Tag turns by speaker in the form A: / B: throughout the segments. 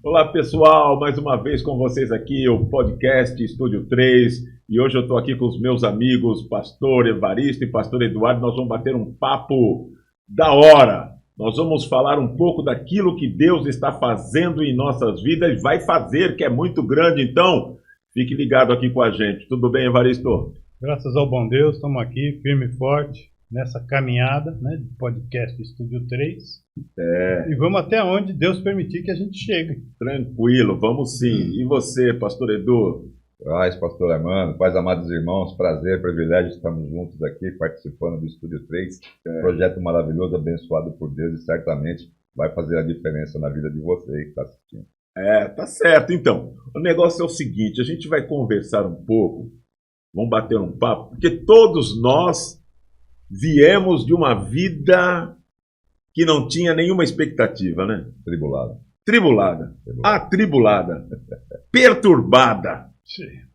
A: Olá pessoal, mais uma vez com vocês aqui, o podcast Estúdio 3, e hoje eu estou aqui com os meus amigos Pastor Evaristo e Pastor Eduardo. Nós vamos bater um papo da hora, nós vamos falar um pouco daquilo que Deus está fazendo em nossas vidas, vai fazer, que é muito grande, então fique ligado aqui com a gente. Tudo bem, Evaristo?
B: Graças ao bom Deus, estamos aqui firme e forte nessa caminhada, né, de podcast Estúdio 3. E vamos até onde Deus permitir que a gente chegue.
A: Tranquilo, vamos sim. E você, Pastor Edu?
C: Paz, Pastor Armando, paz, amados irmãos, prazer, privilégio, estamos juntos aqui participando do Estúdio 3, projeto maravilhoso, abençoado por Deus e certamente vai fazer a diferença na vida de você que está assistindo.
A: Tá certo. Então, o negócio é o seguinte, a gente vai conversar um pouco, vamos bater um papo, porque todos nós viemos de uma vida que não tinha nenhuma expectativa, né? Tribulada, atribulada, perturbada,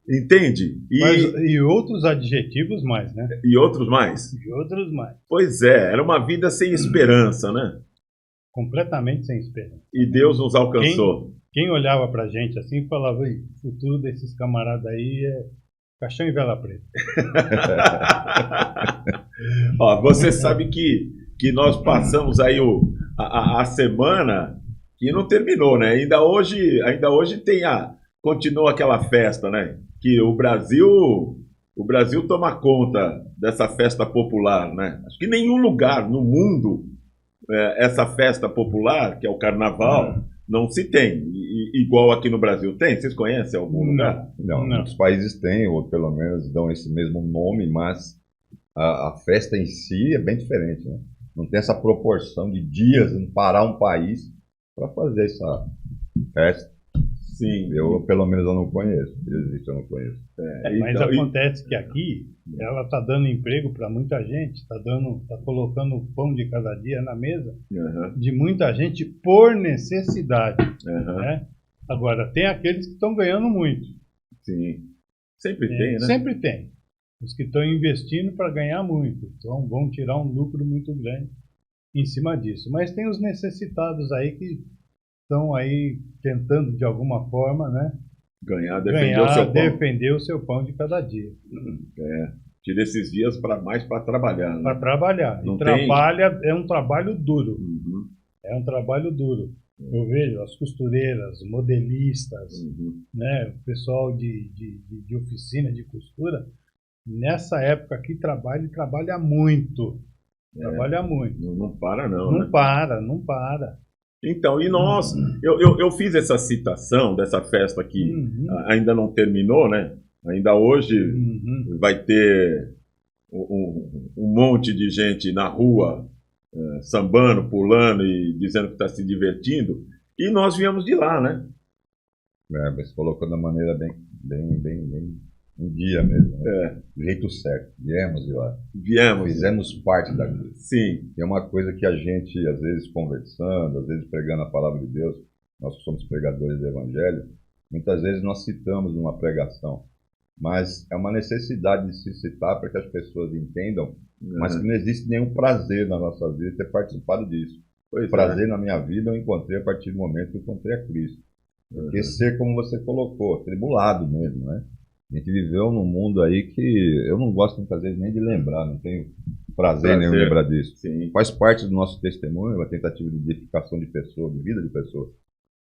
A: entende?
B: E outros adjetivos mais, né?
A: E outros mais?
B: E outros mais.
A: Pois é, era uma vida sem esperança, né?
B: Completamente sem esperança.
A: E Deus nos alcançou.
B: Quem olhava pra gente assim falava, o futuro desses camaradas aí é caixão e vela preta.
A: Ó, você sabe que nós passamos aí a semana que não terminou, né? Ainda hoje continua aquela festa, né? Que o Brasil toma conta dessa festa popular, né? Acho que em nenhum lugar no mundo essa festa popular, que é o carnaval, não se tem. Igual aqui no Brasil tem? Vocês conhecem algum lugar?
C: Não, muitos países têm, ou pelo menos dão esse mesmo nome, mas a festa em si é bem diferente, né? Não tem essa proporção de dias em parar um país para fazer essa festa.
A: Sim.
C: Pelo menos eu não conheço. Existe, eu não conheço.
B: Mas acontece que aqui ela está dando emprego para muita gente, está colocando o pão de cada dia na mesa de muita gente por necessidade. Né? Agora, tem aqueles que estão ganhando muito.
A: Sim. Sempre tem, né?
B: Sempre tem. Os que estão investindo para ganhar muito. Então vão tirar um lucro muito grande em cima disso. Mas tem os necessitados aí que estão aí tentando de alguma forma, né? Defender o seu pão de cada dia.
A: Tira esses dias para trabalhar. Né?
B: Para trabalhar. É um trabalho duro. É um trabalho duro. Eu vejo as costureiras, modelistas, né? O pessoal de oficina de costura. Nessa época aqui trabalha muito. Trabalha muito.
A: Não para não.
B: Não para.
A: Então, e nós, eu fiz essa citação dessa festa que ainda não terminou, né? Ainda hoje vai ter um monte de gente na rua, sambando, pulando e dizendo que está se divertindo. E nós viemos de lá, né?
C: Você colocou da maneira bem um dia mesmo, né? Do jeito certo. Viemos de lá. Fizemos parte daquilo.
A: Sim.
C: E é uma coisa que a gente, às vezes conversando, às vezes pregando a palavra de Deus, nós que somos pregadores do Evangelho, muitas vezes nós citamos numa pregação. Mas é uma necessidade de se citar para que as pessoas entendam, mas que não existe nenhum prazer na nossa vida ter participado disso. Prazer na minha vida eu encontrei a partir do momento que eu encontrei a Cristo. Porque ser, como você colocou, tribulado mesmo, né? A gente viveu num mundo aí que eu não gosto muitas vezes nem de lembrar, não tenho prazer nenhum em lembrar disso.
A: Sim.
C: Faz parte do nosso testemunho, uma tentativa de edificação de pessoas, de vida de pessoas.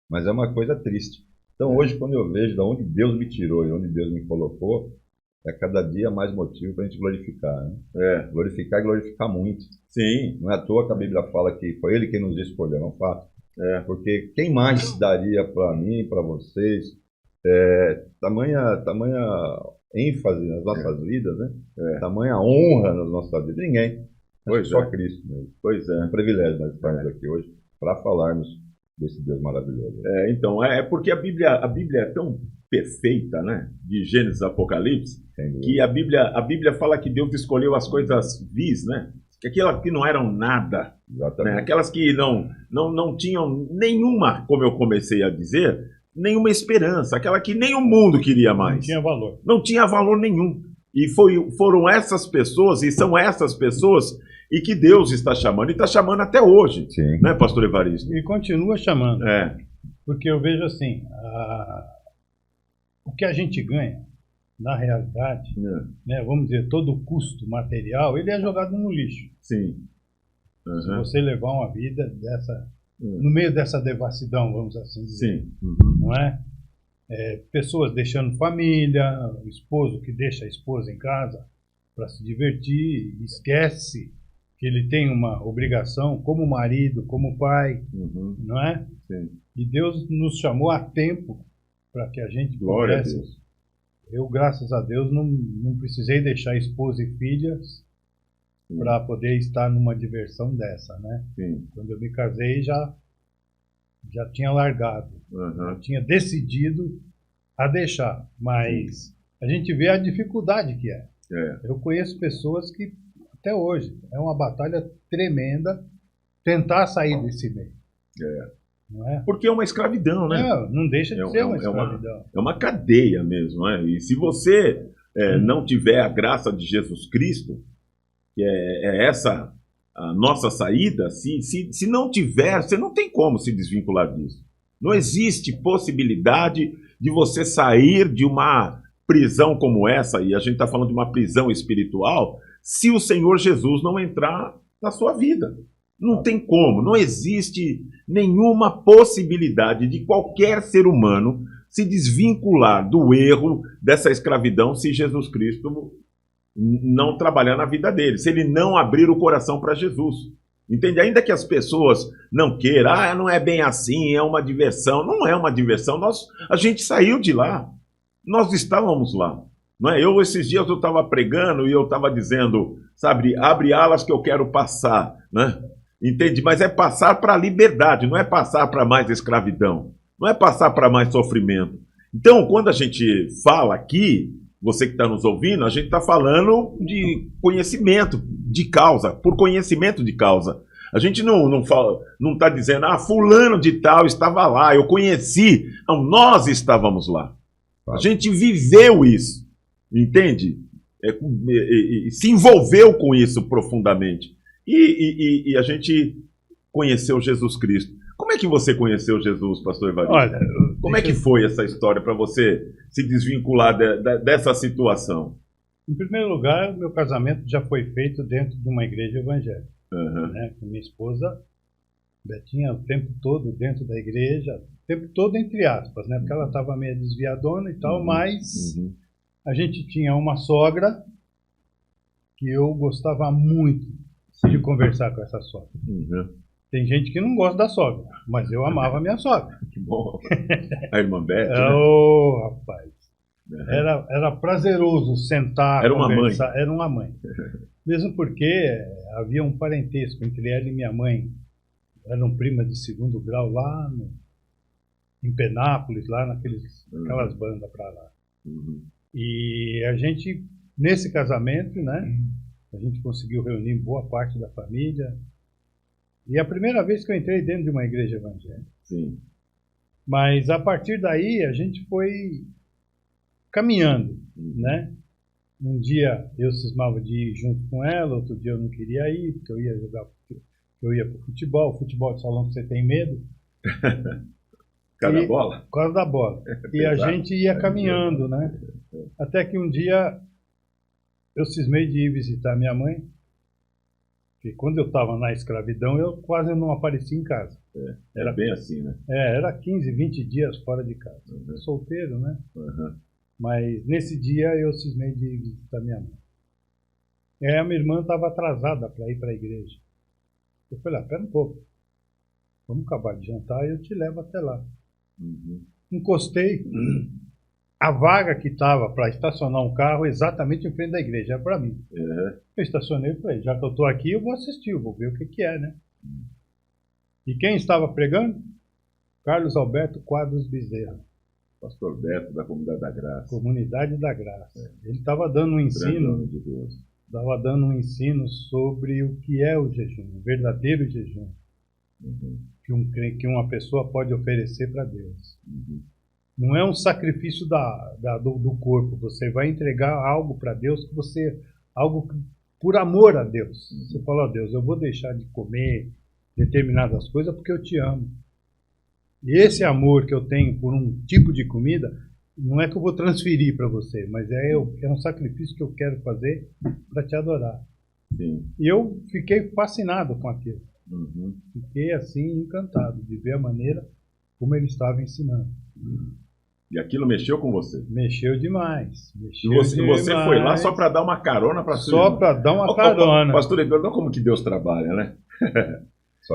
C: Mas é uma coisa triste. Então hoje, quando eu vejo de onde Deus me tirou e onde Deus me colocou, é cada dia mais motivo para a gente glorificar. Né? Glorificar e glorificar muito.
A: Sim.
C: Não é à toa que a Bíblia fala que foi Ele quem nos escolheu, é um fato. Porque quem mais daria para mim, para vocês, tamanha ênfase nas nossas vidas, né? Tamanha honra nas nossas vidas? Ninguém. Só Cristo mesmo. É um privilégio nós estarmos aqui hoje para falarmos desse Deus maravilhoso.
A: Então, porque a Bíblia é tão perfeita, né? De Gênesis a Apocalipse, que a Bíblia fala que Deus escolheu as coisas vis, né? Aquelas que não eram nada, né? Aquelas que não tinham nenhuma, como eu comecei a dizer, nenhuma esperança, aquela que nem o mundo queria mais.
B: Não tinha valor.
A: Não tinha valor nenhum. E foram essas pessoas, e são essas pessoas, e que Deus está chamando, e está chamando até hoje.
C: Sim.
A: Né, pastor Evaristo?
B: E continua chamando. Porque eu vejo assim, o que a gente ganha, na realidade, né, vamos dizer, todo o custo material, ele é jogado no lixo.
A: Sim.
B: Se você levar uma vida no meio dessa devassidão, vamos assim dizer.
A: Sim.
B: Não é? Pessoas deixando família, o esposo que deixa a esposa em casa para se divertir, esquece que ele tem uma obrigação como marido, como pai, não é?
A: Sim.
B: E Deus nos chamou a tempo para que a gente
A: Glória
B: pudesse.
A: a Deus.
B: Eu, graças a Deus, não precisei deixar esposa e filhas para poder estar numa diversão dessa, né?
A: Sim.
B: Quando eu me casei, já tinha largado. Eu tinha decidido a deixar, mas a gente vê a dificuldade que é. Eu conheço pessoas que, até hoje, é uma batalha tremenda tentar sair desse meio. Não é?
A: Porque é uma escravidão, né?
B: Não deixa de ser uma escravidão.
A: É uma cadeia mesmo, né? E se você não tiver a graça de Jesus Cristo, que é essa a nossa saída, se não tiver, você não tem como se desvincular disso. Não existe possibilidade de você sair de uma prisão como essa, e a gente está falando de uma prisão espiritual, se o Senhor Jesus não entrar na sua vida. Não tem como, não existe nenhuma possibilidade de qualquer ser humano se desvincular do erro dessa escravidão se Jesus Cristo não trabalhar na vida dele, se ele não abrir o coração para Jesus. Entende? Ainda que as pessoas não queiram, não é bem assim, é uma diversão. Não é uma diversão, a gente saiu de lá, nós estávamos lá. Não é? Esses dias eu estava pregando e eu estava dizendo, sabe, abre alas que eu quero passar, né? Entende? Mas é passar para a liberdade, não é passar para mais escravidão, não é passar para mais sofrimento. Então, quando a gente fala aqui, você que está nos ouvindo, a gente está falando de conhecimento de causa, por conhecimento de causa. A gente não está dizendo, fulano de tal estava lá, eu conheci. Não, nós estávamos lá. A gente viveu isso, entende? Se envolveu com isso profundamente. E a gente conheceu Jesus Cristo. Como é que você conheceu Jesus, pastor Evaristo?
B: Olha,
A: como é que foi essa história para você se desvincular dessa situação?
B: Em primeiro lugar, meu casamento já foi feito dentro de uma igreja evangélica. Né? Com minha esposa, Betinha, o tempo todo dentro da igreja, o tempo todo entre aspas, né? Porque ela estava meio desviadona e tal, mas a gente tinha uma sogra que eu gostava muito de conversar com essa sogra. Tem gente que não gosta da sogra, mas eu amava a minha sogra.
A: Que bom. A irmã Beth, né?
B: Rapaz. Era prazeroso sentar,
A: era
B: conversar.
A: Uma mãe.
B: Era uma mãe. Mesmo porque havia um parentesco entre ela e minha mãe. Eram primas de segundo grau lá em Penápolis, lá naquelas bandas para lá. E a gente, nesse casamento, né, a gente conseguiu reunir boa parte da família. E é a primeira vez que eu entrei dentro de uma igreja evangélica.
A: Sim.
B: Mas a partir daí a gente foi caminhando, né? Um dia eu cismava de ir junto com ela, outro dia eu não queria ir, porque eu ia para o futebol de salão que você tem medo.
A: Por causa da bola?
B: Por causa da bola. E a gente ia caminhando, né? Até que um dia eu cismei de ir visitar minha mãe, porque quando eu estava na escravidão, eu quase não aparecia em casa.
A: Era bem assim, né?
B: Era 15, 20 dias fora de casa. Solteiro, né? Mas nesse dia eu cismei de visitar minha mãe. E aí a minha irmã estava atrasada para ir para a igreja. Eu falei, pera um pouco. Vamos acabar de jantar e eu te levo até lá. Encostei. A vaga que estava para estacionar um carro exatamente em frente da igreja era para mim. Eu estacionei e falei, já que eu estou aqui, eu vou assistir, eu vou ver o que é, né? E quem estava pregando? Carlos Alberto Quadros Bezerra.
A: Pastor Beto, da Comunidade da Graça.
B: Comunidade da Graça. Ele estava dando um ensino, sobre o que é o jejum, o verdadeiro jejum, que uma pessoa pode oferecer para Deus. Não é um sacrifício do corpo. Você vai entregar algo para Deus, algo por amor a Deus. Você fala, Deus, eu vou deixar de comer determinadas coisas porque eu te amo. E esse amor que eu tenho por um tipo de comida, não é que eu vou transferir para você, mas é um sacrifício que eu quero fazer para te adorar.
A: Sim.
B: E eu fiquei fascinado com aquilo.
A: Uhum.
B: Fiquei assim encantado de ver a maneira como ele estava ensinando.
A: E aquilo mexeu com você?
B: Mexeu demais.
A: E você foi lá só para dar uma carona para sua irmã?
B: Só para dar uma carona.
A: Pastor Edgar, olha como que Deus trabalha, né?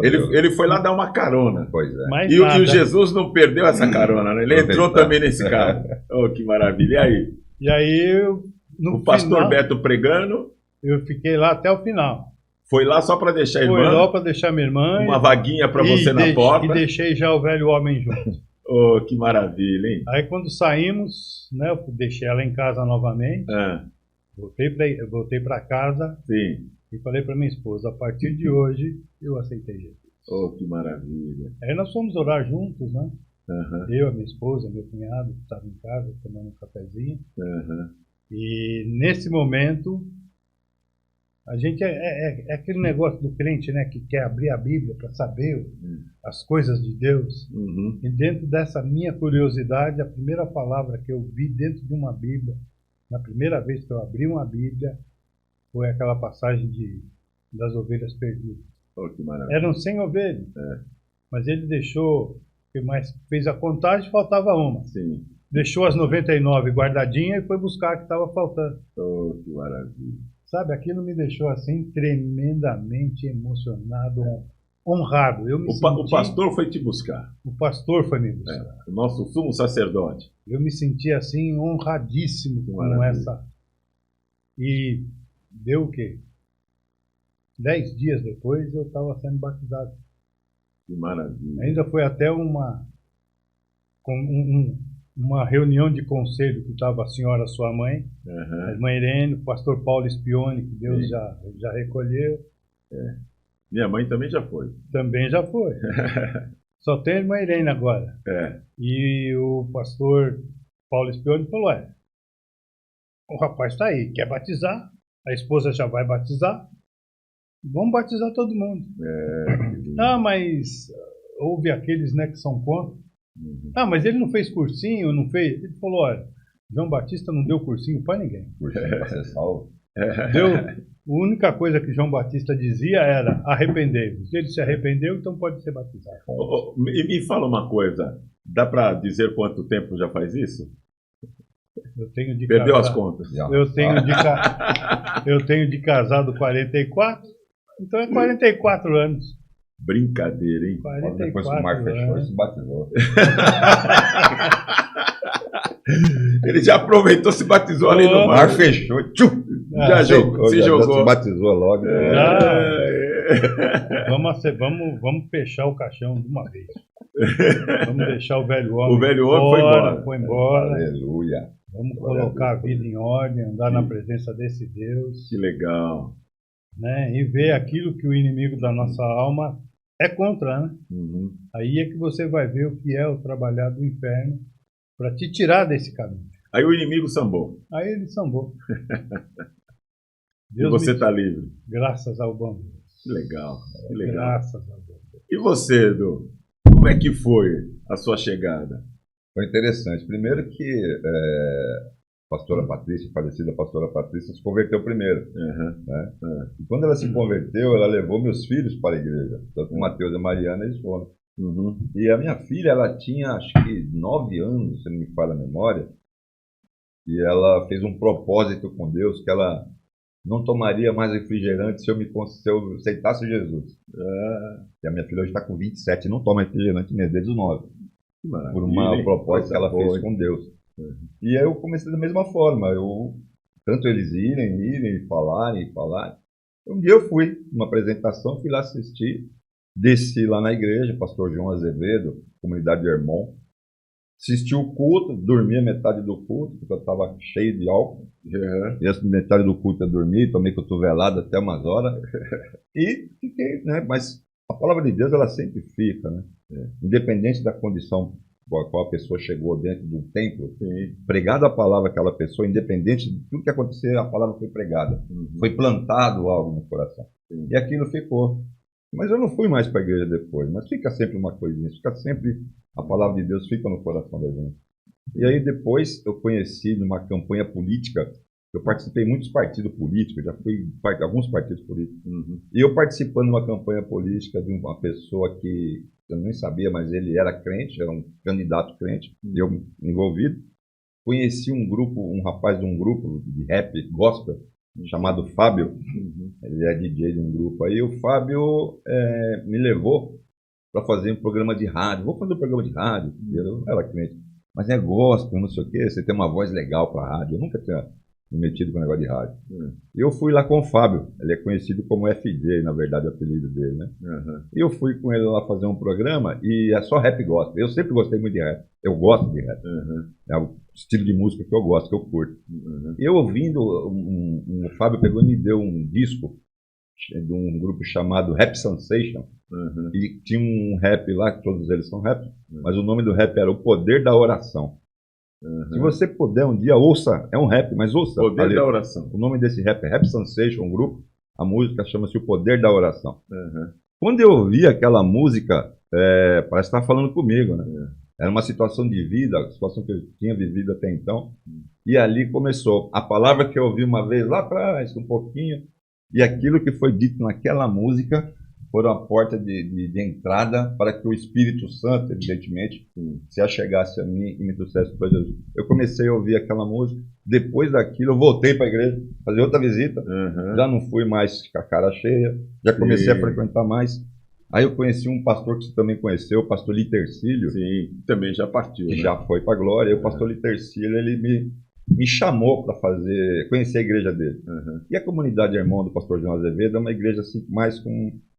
A: Ele foi lá dar uma carona.
C: Pois é.
A: E o Jesus não perdeu essa carona, né? Ele entrou também nesse carro. Oh, que maravilha. E aí?
B: E aí,
A: o pastor Beto pregando.
B: Eu fiquei lá até o final.
A: Foi lá só para deixar a irmã?
B: Foi lá para deixar minha irmã.
A: Uma vaguinha para você na porta.
B: E deixei já o velho homem junto.
A: Oh, que maravilha, hein?
B: Aí quando saímos, né, eu deixei ela em casa novamente. Voltei para casa.
A: Sim.
B: E falei para minha esposa, a partir de hoje, eu aceitei Jesus.
A: Oh, que maravilha.
B: Aí nós fomos orar juntos, né?
A: Uhum.
B: Eu, a minha esposa, meu cunhado, que estava em casa, tomando um cafezinho.
A: Uhum.
B: E nesse momento, a gente é aquele negócio do crente, né? Que quer abrir a Bíblia para saber as coisas de Deus.
A: Uhum.
B: E dentro dessa minha curiosidade, a primeira palavra que eu vi dentro de uma Bíblia, na primeira vez que eu abri uma Bíblia, foi aquela passagem das ovelhas perdidas.
A: Oh, que maravilha.
B: Eram 100 ovelhas, mas ele deixou, fez a contagem, faltava uma.
A: Sim.
B: Deixou as 99 guardadinhas e foi buscar a que estava faltando.
A: Oh, que maravilha.
B: Sabe, aquilo me deixou assim tremendamente emocionado, honrado.
A: O pastor foi te buscar.
B: O pastor foi me buscar.
A: O nosso sumo sacerdote.
B: Eu me senti assim honradíssimo com essa. E deu o quê? 10 dias depois eu estava sendo batizado.
A: Que maravilha.
B: Ainda foi até uma reunião de conselho que estava a senhora, sua mãe, a irmã Irene, o pastor Paulo Espione, que Deus já recolheu.
A: Minha mãe também já foi.
B: Também já foi. Só tem a irmã Irene agora. E o pastor Paulo Espione falou, o rapaz está aí, quer batizar? A esposa já vai batizar? Vamos batizar todo mundo. Mas houve aqueles, né, que são contra. Mas ele não fez cursinho, não fez. Ele falou, olha, João Batista não deu cursinho para ninguém.
C: Cursinho para ser salvo.
B: A única coisa que João Batista dizia era arrependei-vos. Ele se arrependeu, então pode ser batizado.
A: Me fala uma coisa, dá para dizer quanto tempo já faz isso?
B: Eu tenho de
A: Perdeu as contas.
B: Eu tenho de casado 44, então é 44 anos.
A: Brincadeira, hein?
B: 44
C: depois que o Mar fechou, ele se batizou.
A: Ele já aproveitou, se batizou ali no mar.
C: Fechou,
A: já jogou, se jogou.
C: Se batizou logo.
B: Vamos fechar o caixão de uma vez. Vamos deixar o velho homem.
A: O velho homem
B: foi embora.
C: Aleluia.
B: Vamos colocar a vida em ordem, andar na presença desse Deus.
A: Que legal.
B: Né? E ver aquilo que o inimigo da nossa alma é contra, né? Aí é que você vai ver o que é o trabalhar do inferno para te tirar desse caminho.
A: Aí o inimigo sambou.
B: Aí ele sambou.
A: E você está livre.
B: Graças ao bom Deus.
A: Que legal, que legal.
B: Graças a Deus.
A: E você, Edu? Como é que foi a sua chegada?
C: Foi interessante. Primeiro que a pastora Patrícia, falecida pastora Patrícia, se converteu primeiro. Né? E quando ela se converteu, ela levou meus filhos para a igreja. Tanto o Mateus e a Mariana, eles foram. E a minha filha, ela tinha acho que 9 anos, se não me falha a memória, e ela fez um propósito com Deus que ela não tomaria mais refrigerante se eu aceitasse Jesus. E a minha filha hoje está com 27 e não toma refrigerante desde os 9. Por uma proposta que ela fez com Deus. E aí eu comecei da mesma forma. Tanto eles irem, falarem. Um dia eu fui numa apresentação, fui lá assistir. Desci lá na igreja, pastor João Azevedo, comunidade de Hermon. Assisti o culto, dormi a metade do culto, porque eu estava cheio de álcool. E essa metade do culto eu dormi, tomei cotovelada até umas horas. E fiquei, né? Mas a palavra de Deus, ela sempre fica, né? Independente da condição com a qual a pessoa chegou dentro do templo, pregada a palavra àquela pessoa, independente de tudo que acontecer, a palavra foi pregada. Foi plantado algo no coração. E aquilo ficou. Mas eu não fui mais para a igreja depois. Mas fica sempre uma coisinha, fica sempre, a palavra de Deus fica no coração da gente. E aí depois eu conheci numa campanha política, eu participei de muitos partidos políticos, já fui parte de alguns partidos políticos. E eu participando de uma campanha política de uma pessoa que eu nem sabia, mas ele era crente, era um candidato crente, eu envolvido. Conheci um rapaz de um grupo de rap gospel, chamado Fábio. Ele é DJ de um grupo aí. O Fábio me levou para fazer um programa de rádio. Vou fazer um programa de rádio. Eu era crente. Mas é gospel, não sei o quê. Você tem uma voz legal para rádio. Eu nunca tinha me metido com o negócio de rádio. E eu fui lá com o Fábio. Ele é conhecido como FJ, na verdade, é o apelido dele, né? E eu fui com ele lá fazer um programa e é só rap gospel. Eu sempre gostei muito de rap. Eu gosto de rap. É o estilo de música que eu gosto, que eu curto. E eu ouvindo, o Fábio pegou e me deu um disco de um grupo chamado Rap Sensation. E tinha um rap lá, que todos eles são rap, mas o nome do rap era O Poder da Oração. Se você puder um dia, ouça, é um rap, mas ouça.
A: Poder da Oração.
C: O nome desse rap é Rap Sensation, um grupo, a música chama-se O Poder da Oração. Quando eu ouvi aquela música, parece que estava falando comigo, né? Era uma situação de vida, a situação que eu tinha vivido até então, e ali começou. A palavra que eu ouvi uma vez lá atrás, um pouquinho, e aquilo que foi dito naquela música foram a porta de entrada para que o Espírito Santo, evidentemente, se achegasse a mim e me trouxesse para Jesus. Eu comecei a ouvir aquela música, depois daquilo eu voltei para a igreja, fazer outra visita, já não fui mais com a cara cheia, já comecei a frequentar mais. Aí eu conheci um pastor que você também conheceu, o pastor Litercílio.
A: Sim, também já partiu.
C: Que já foi para a glória. E o pastor Litercílio, ele me chamou para conhecer a igreja dele. E a comunidade irmã do pastor João Azevedo é uma igreja assim, mais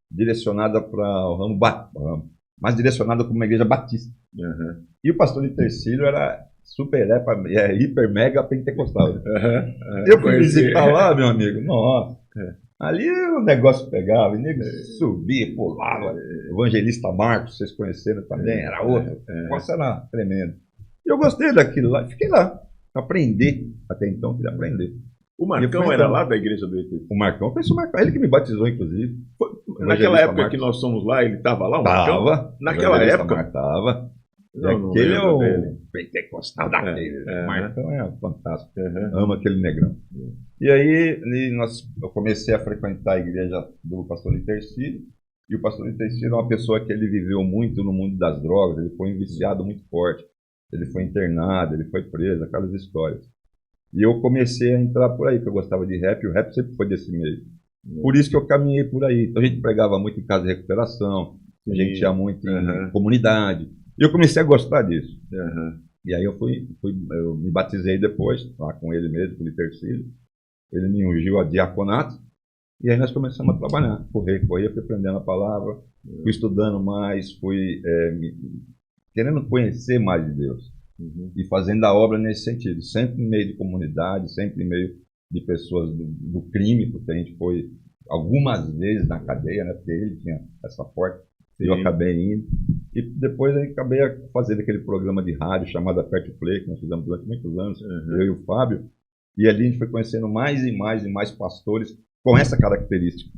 C: direcionada para o ramo, mais direcionada como uma igreja batista. E o pastor Litercílio era hiper mega pentecostal. Eu fui visitar lá, meu amigo, nossa. Ali o negócio pegava, o nego subia, pulava. O evangelista Marcos, vocês conheceram também, era outro. O negócio era tremendo. E eu gostei daquilo lá, fiquei lá, para aprender. Até então, queria aprender.
A: O Marcão era lá da igreja do ET?
C: O Marcão, eu conheço o Marcão, ele que me batizou, inclusive.
A: Naquela época Marcos. Que nós somos lá, ele estava lá, o Marcão?
C: Tava.
A: Naquela época?
C: Estava. Aquele é o pentecostal daquele. O Marcão é fantástico. Amo aquele negrão. E aí eu comecei a frequentar a igreja do pastor Litercílio. E o pastor Litercílio é uma pessoa que ele viveu muito no mundo das drogas. Ele foi viciado muito forte. Ele foi internado, ele foi preso, aquelas histórias. E eu comecei a entrar por aí, porque eu gostava de rap. E o rap sempre foi desse meio. Por isso que eu caminhei por aí. Então a gente pregava muito em casa de recuperação. A gente ia muito em comunidade. E eu comecei a gostar disso. E aí eu me batizei depois, lá com ele mesmo, com o Litercílio. Ele me ungiu a diaconato. E aí nós começamos a trabalhar. Correr, fui aprendendo a palavra, fui estudando mais, fui querendo conhecer mais de Deus. E fazendo a obra nesse sentido. Sempre em meio de comunidade, sempre em meio de pessoas do crime, porque a gente foi algumas vezes na cadeia, né? Porque ele tinha essa porta. Eu acabei indo. E depois eu acabei fazendo aquele programa de rádio chamado Aperte o Play, que nós fizemos durante muitos anos, eu e o Fábio. E ali a gente foi conhecendo mais e mais pastores com essa característica.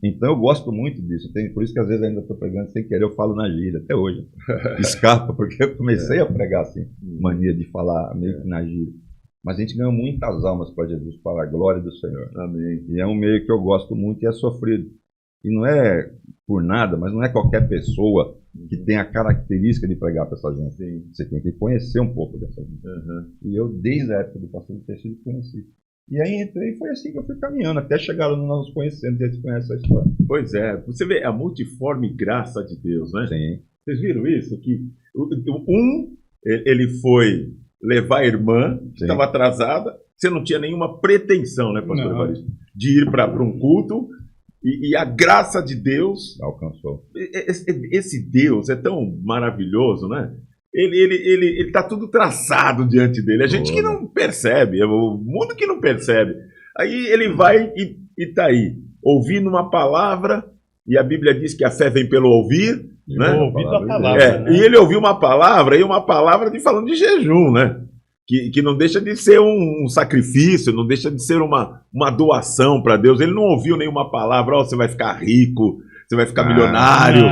C: Então eu gosto muito disso. Por isso que às vezes ainda estou pregando sem querer, eu falo na gíria, até hoje. Escapa, porque eu comecei a pregar assim, mania de falar meio que na gíria. Mas a gente ganhou muitas almas para Jesus, para a glória do Senhor.
A: Amém.
C: E é um meio que eu gosto muito e é sofrido. E não é por nada, mas não é qualquer pessoa que tem a característica de pregar para essa gente. Você tem que conhecer um pouco dessa gente. E eu, desde a época do pastor Litercílio, conheci. E aí entrei e foi assim que eu fui caminhando, até chegar onde nós nos conhecemos e a gente conhece essa história.
A: Pois é, você vê a multiforme graça de Deus, né?
C: Sim.
A: Vocês viram isso? Que ele foi levar a irmã, que estava atrasada, você não tinha nenhuma pretensão, né, pastor Evaristo, de ir para um culto. E a graça de Deus
C: alcançou.
A: Esse Deus é tão maravilhoso, né? Ele tá tudo traçado diante dele. A gente que não percebe, o mundo que não percebe. Aí ele vai e tá aí, ouvindo uma palavra, e a Bíblia diz que a fé vem pelo ouvir, né?
B: Ouvindo a palavra, né?
A: E ele ouviu uma palavra, e uma palavra falando de jejum, né? Que não deixa de ser um sacrifício, não deixa de ser uma doação para Deus. Ele não ouviu nenhuma palavra, você vai ficar rico, você vai ficar milionário,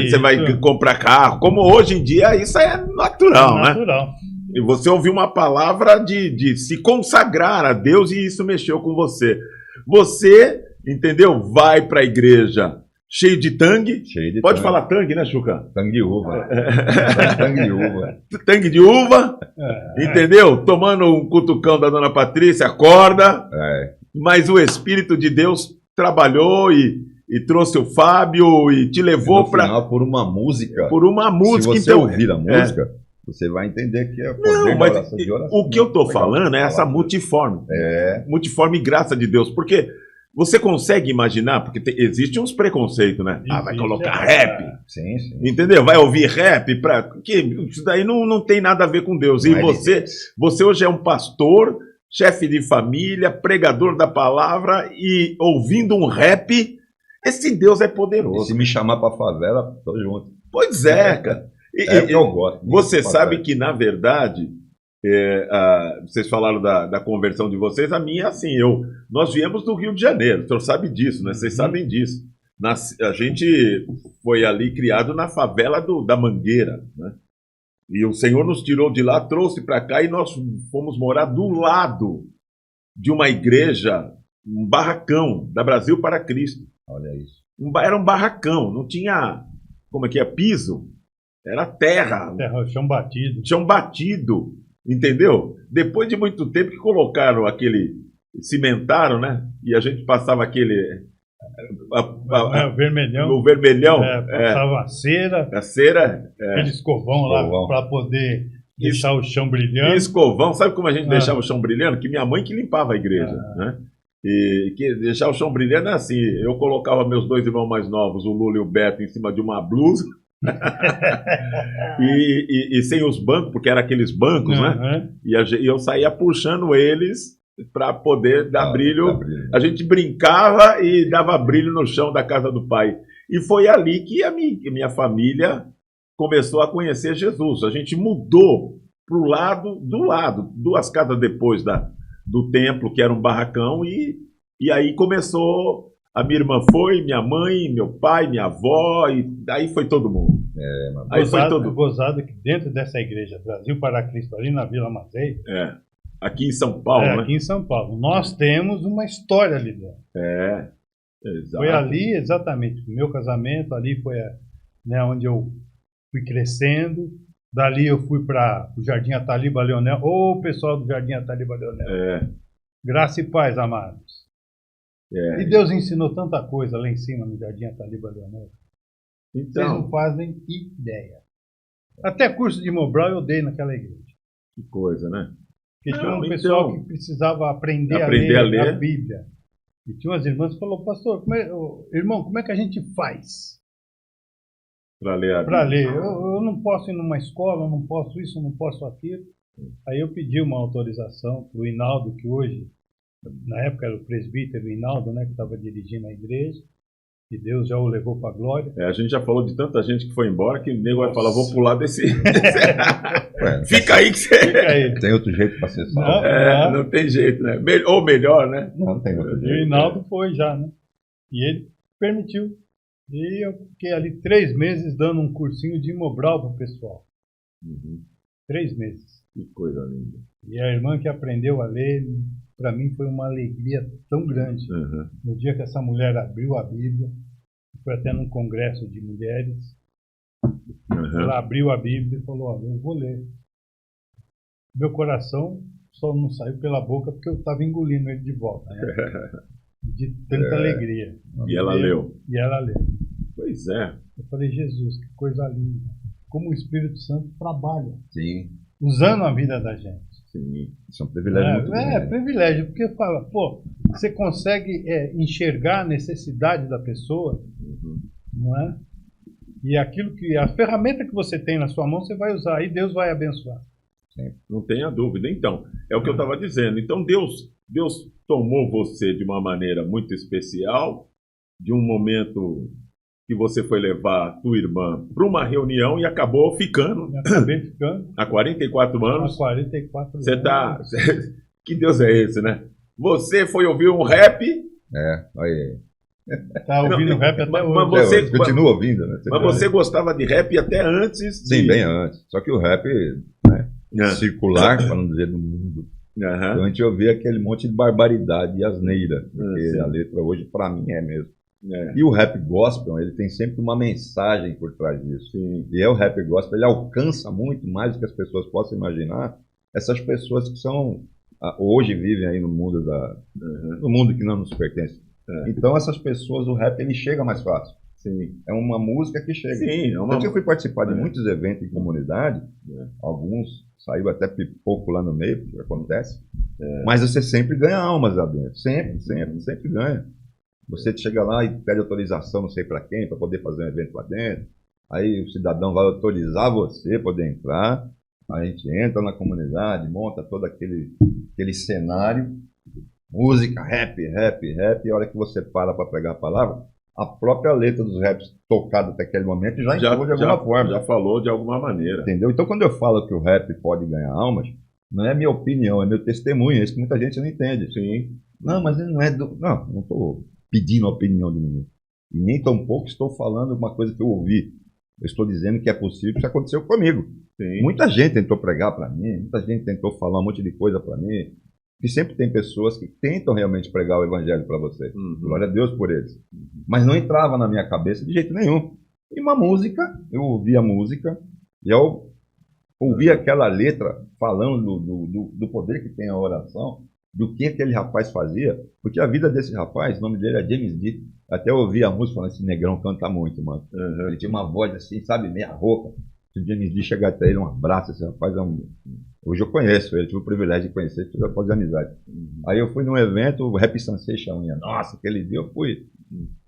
A: você vai comprar carro. Como hoje em dia, isso é natural, né? E você ouviu uma palavra de se consagrar a Deus e isso mexeu com você. Você, entendeu? Vai para a igreja cheio de tangue. Pode falar tangue, né, Chuca?
C: Tangue de uva. Tangue de uva.
A: Tangue de uva, entendeu? Tomando um cutucão da dona Patrícia, acorda. Mas o Espírito de Deus trabalhou e trouxe o Fábio e te levou para...
C: por uma música.
A: Por uma música.
C: Se você ouvir a música, você vai entender que é poder de oração.
A: O que eu estou falando é essa multiforme. Multiforme graça de Deus. Porque você consegue imaginar, porque existem uns preconceitos, né? Vai colocar rap.
C: Sim.
A: Entendeu? Vai ouvir rap. Isso daí não tem nada a ver com Deus. E você hoje é um pastor, chefe de família, pregador da palavra e ouvindo um rap. Esse Deus é poderoso.
C: E se me chamar para favela, tô junto.
A: Pois é, cara.
C: Eu gosto.
A: Você sabe que, na verdade, vocês falaram da conversão de vocês, a minha, assim, nós viemos do Rio de Janeiro, o senhor sabe disso, né? Vocês sabem disso. A gente foi ali criado na favela da Mangueira, né? E o Senhor nos tirou de lá, trouxe para cá e nós fomos morar do lado de uma igreja, um barracão, da Brasil para Cristo.
C: Olha isso.
A: Era um barracão, não tinha, piso, era terra.
B: Chão batido.
A: Chão batido, entendeu? Depois de muito tempo que colocaram cimentaram, né? E a gente passava aquele...
B: o vermelhão.
A: O vermelhão.
B: Passava a cera.
A: A cera.
B: Aquele escovão lá para poder deixar o chão brilhando.
A: E escovão, sabe como a gente deixava o chão brilhando? Que minha mãe que limpava a igreja, né? E que deixar o chão brilhando é assim, eu colocava meus dois irmãos mais novos, o Lula e o Beto, em cima de uma blusa e sem os bancos, porque eram aqueles bancos, né? E eu saía puxando eles para poder dar brilho. A gente brincava e dava brilho no chão da casa do pai. E foi ali que a minha família começou a conhecer Jesus. A gente mudou para o lado, 2 casas depois do templo, que era um barracão, e aí começou, a minha irmã foi, minha mãe, meu pai, minha avó, e daí foi todo mundo.
B: Gozado que dentro dessa igreja, Brasil para Cristo, ali na Vila Mazei,
A: aqui em São Paulo, né?
B: Aqui em São Paulo, nós temos uma história ali dentro.
A: Exato.
B: Foi ali, exatamente, o meu casamento, ali foi onde eu fui crescendo. Dali eu fui para o Jardim Ataliba Leonel. O pessoal do Jardim Ataliba Leonel. Graça e paz, amados. E Deus ensinou tanta coisa lá em cima no Jardim Ataliba Leonel.
A: Então,
B: vocês não fazem ideia. Até curso de Mobral eu dei naquela igreja.
A: Que coisa, né?
B: Porque tinha um pessoal que precisava aprender a ler a Bíblia. E tinha umas irmãs que falaram, pastor, irmão, como é que a gente faz?
A: Para ler.
B: Eu não posso ir numa escola, eu não posso isso, eu não posso aquilo. Aí eu pedi uma autorização para o Hinaldo, que hoje, na época era o presbítero Hinaldo, né, que estava dirigindo a igreja, e Deus já o levou para a glória.
A: A gente já falou de tanta gente que foi embora que o nego vai falar, vou pular desse... Fica aí que você...
B: Fica aí.
C: Tem outro jeito para ser salvo.
A: Não tem jeito, né? Ou melhor, né?
C: Não tem outro jeito.
B: E o Hinaldo foi já, né? E ele permitiu. E eu fiquei ali 3 meses dando um cursinho de Mobral para o pessoal. 3 meses.
A: Que coisa linda.
B: E a irmã que aprendeu a ler, para mim foi uma alegria tão grande. No dia que essa mulher abriu a Bíblia, foi até num congresso de mulheres, ela abriu a Bíblia e falou, olha, eu vou ler. Meu coração só não saiu pela boca porque eu estava engolindo ele de volta, né? De tanta alegria.
A: E ela leu.
B: E ela leu.
A: Pois é.
B: Eu falei, Jesus, que coisa linda. Como o Espírito Santo trabalha.
C: Sim.
B: Usando a vida da gente.
C: Sim. Isso é um privilégio muito grande.
B: Privilégio, porque fala, você consegue enxergar a necessidade da pessoa, não é? E a ferramenta que você tem na sua mão, você vai usar e Deus vai abençoar.
A: Sim. Não tenha dúvida. Então, é o que eu estava dizendo. Então, Deus tomou você de uma maneira muito especial, de um momento que você foi levar a tua irmã para uma reunião e acabou ficando.
B: Acabei ficando.
A: Há 44 anos.
B: Há 44
A: você anos. Que Deus é esse, né? Você foi ouvir um rap.
C: Olha aí.
B: Tá ouvindo rap até hoje.
A: Mas você
C: continua ouvindo, né?
A: Mas você gostava de rap até antes?
C: Sim, bem antes. Só que o rap, né, circular, para não dizer do mundo. Então a gente ouvia aquele monte de barbaridade e asneira, porque a letra hoje, para mim, é mesmo. E o rap gospel, ele tem sempre uma mensagem por trás disso. Sim. E o rap gospel, ele alcança muito mais do que as pessoas possam imaginar. Essas pessoas que são, hoje vivem aí no mundo no mundo que não nos pertence. Então essas pessoas, o rap, ele chega mais fácil. Sim. É uma música que chega. Sim, eu fui participar de muitos eventos em comunidade, alguns saiu até pipoco lá no meio, porque acontece, mas você sempre ganha almas lá dentro. Sempre ganha. Você chega lá e pede autorização, não sei para quem, para poder fazer um evento lá dentro. Aí o cidadão vai autorizar você poder entrar. Aí a gente entra na comunidade, monta todo aquele cenário, música, rap, e a hora que você para pregar a palavra, a própria letra dos raps tocada até aquele momento já entrou de alguma forma.
A: Já falou de alguma maneira.
C: Entendeu? Então quando eu falo que o rap pode ganhar almas, não é minha opinião, é meu testemunho, é isso que muita gente não entende.
A: Sim.
C: Não, mas ele não é do... Não estou pedindo a opinião de ninguém. E nem tampouco estou falando uma coisa que eu ouvi. Eu estou dizendo que é possível, que isso aconteceu comigo. Sim. Muita gente tentou pregar para mim, muita gente tentou falar um monte de coisa para mim. E sempre tem pessoas que tentam realmente pregar o evangelho para você. Glória a Deus por eles. Mas não entrava na minha cabeça de jeito nenhum. E uma música, eu ouvia a música, e eu ouvia aquela letra falando do poder que tem a oração, do que aquele rapaz fazia, porque a vida desse rapaz, o nome dele é James D. Até eu ouvi a música falando, esse negrão canta muito, mano. Ele tinha uma voz assim, sabe, meia rouca. Se o James D chegar até ele, um abraço, esse rapaz é um... Hoje eu conheço ele, tive o privilégio de conhecer, tive a fazer amizade. Aí eu fui num evento, o Rap Sensation, nossa, aquele dia eu fui.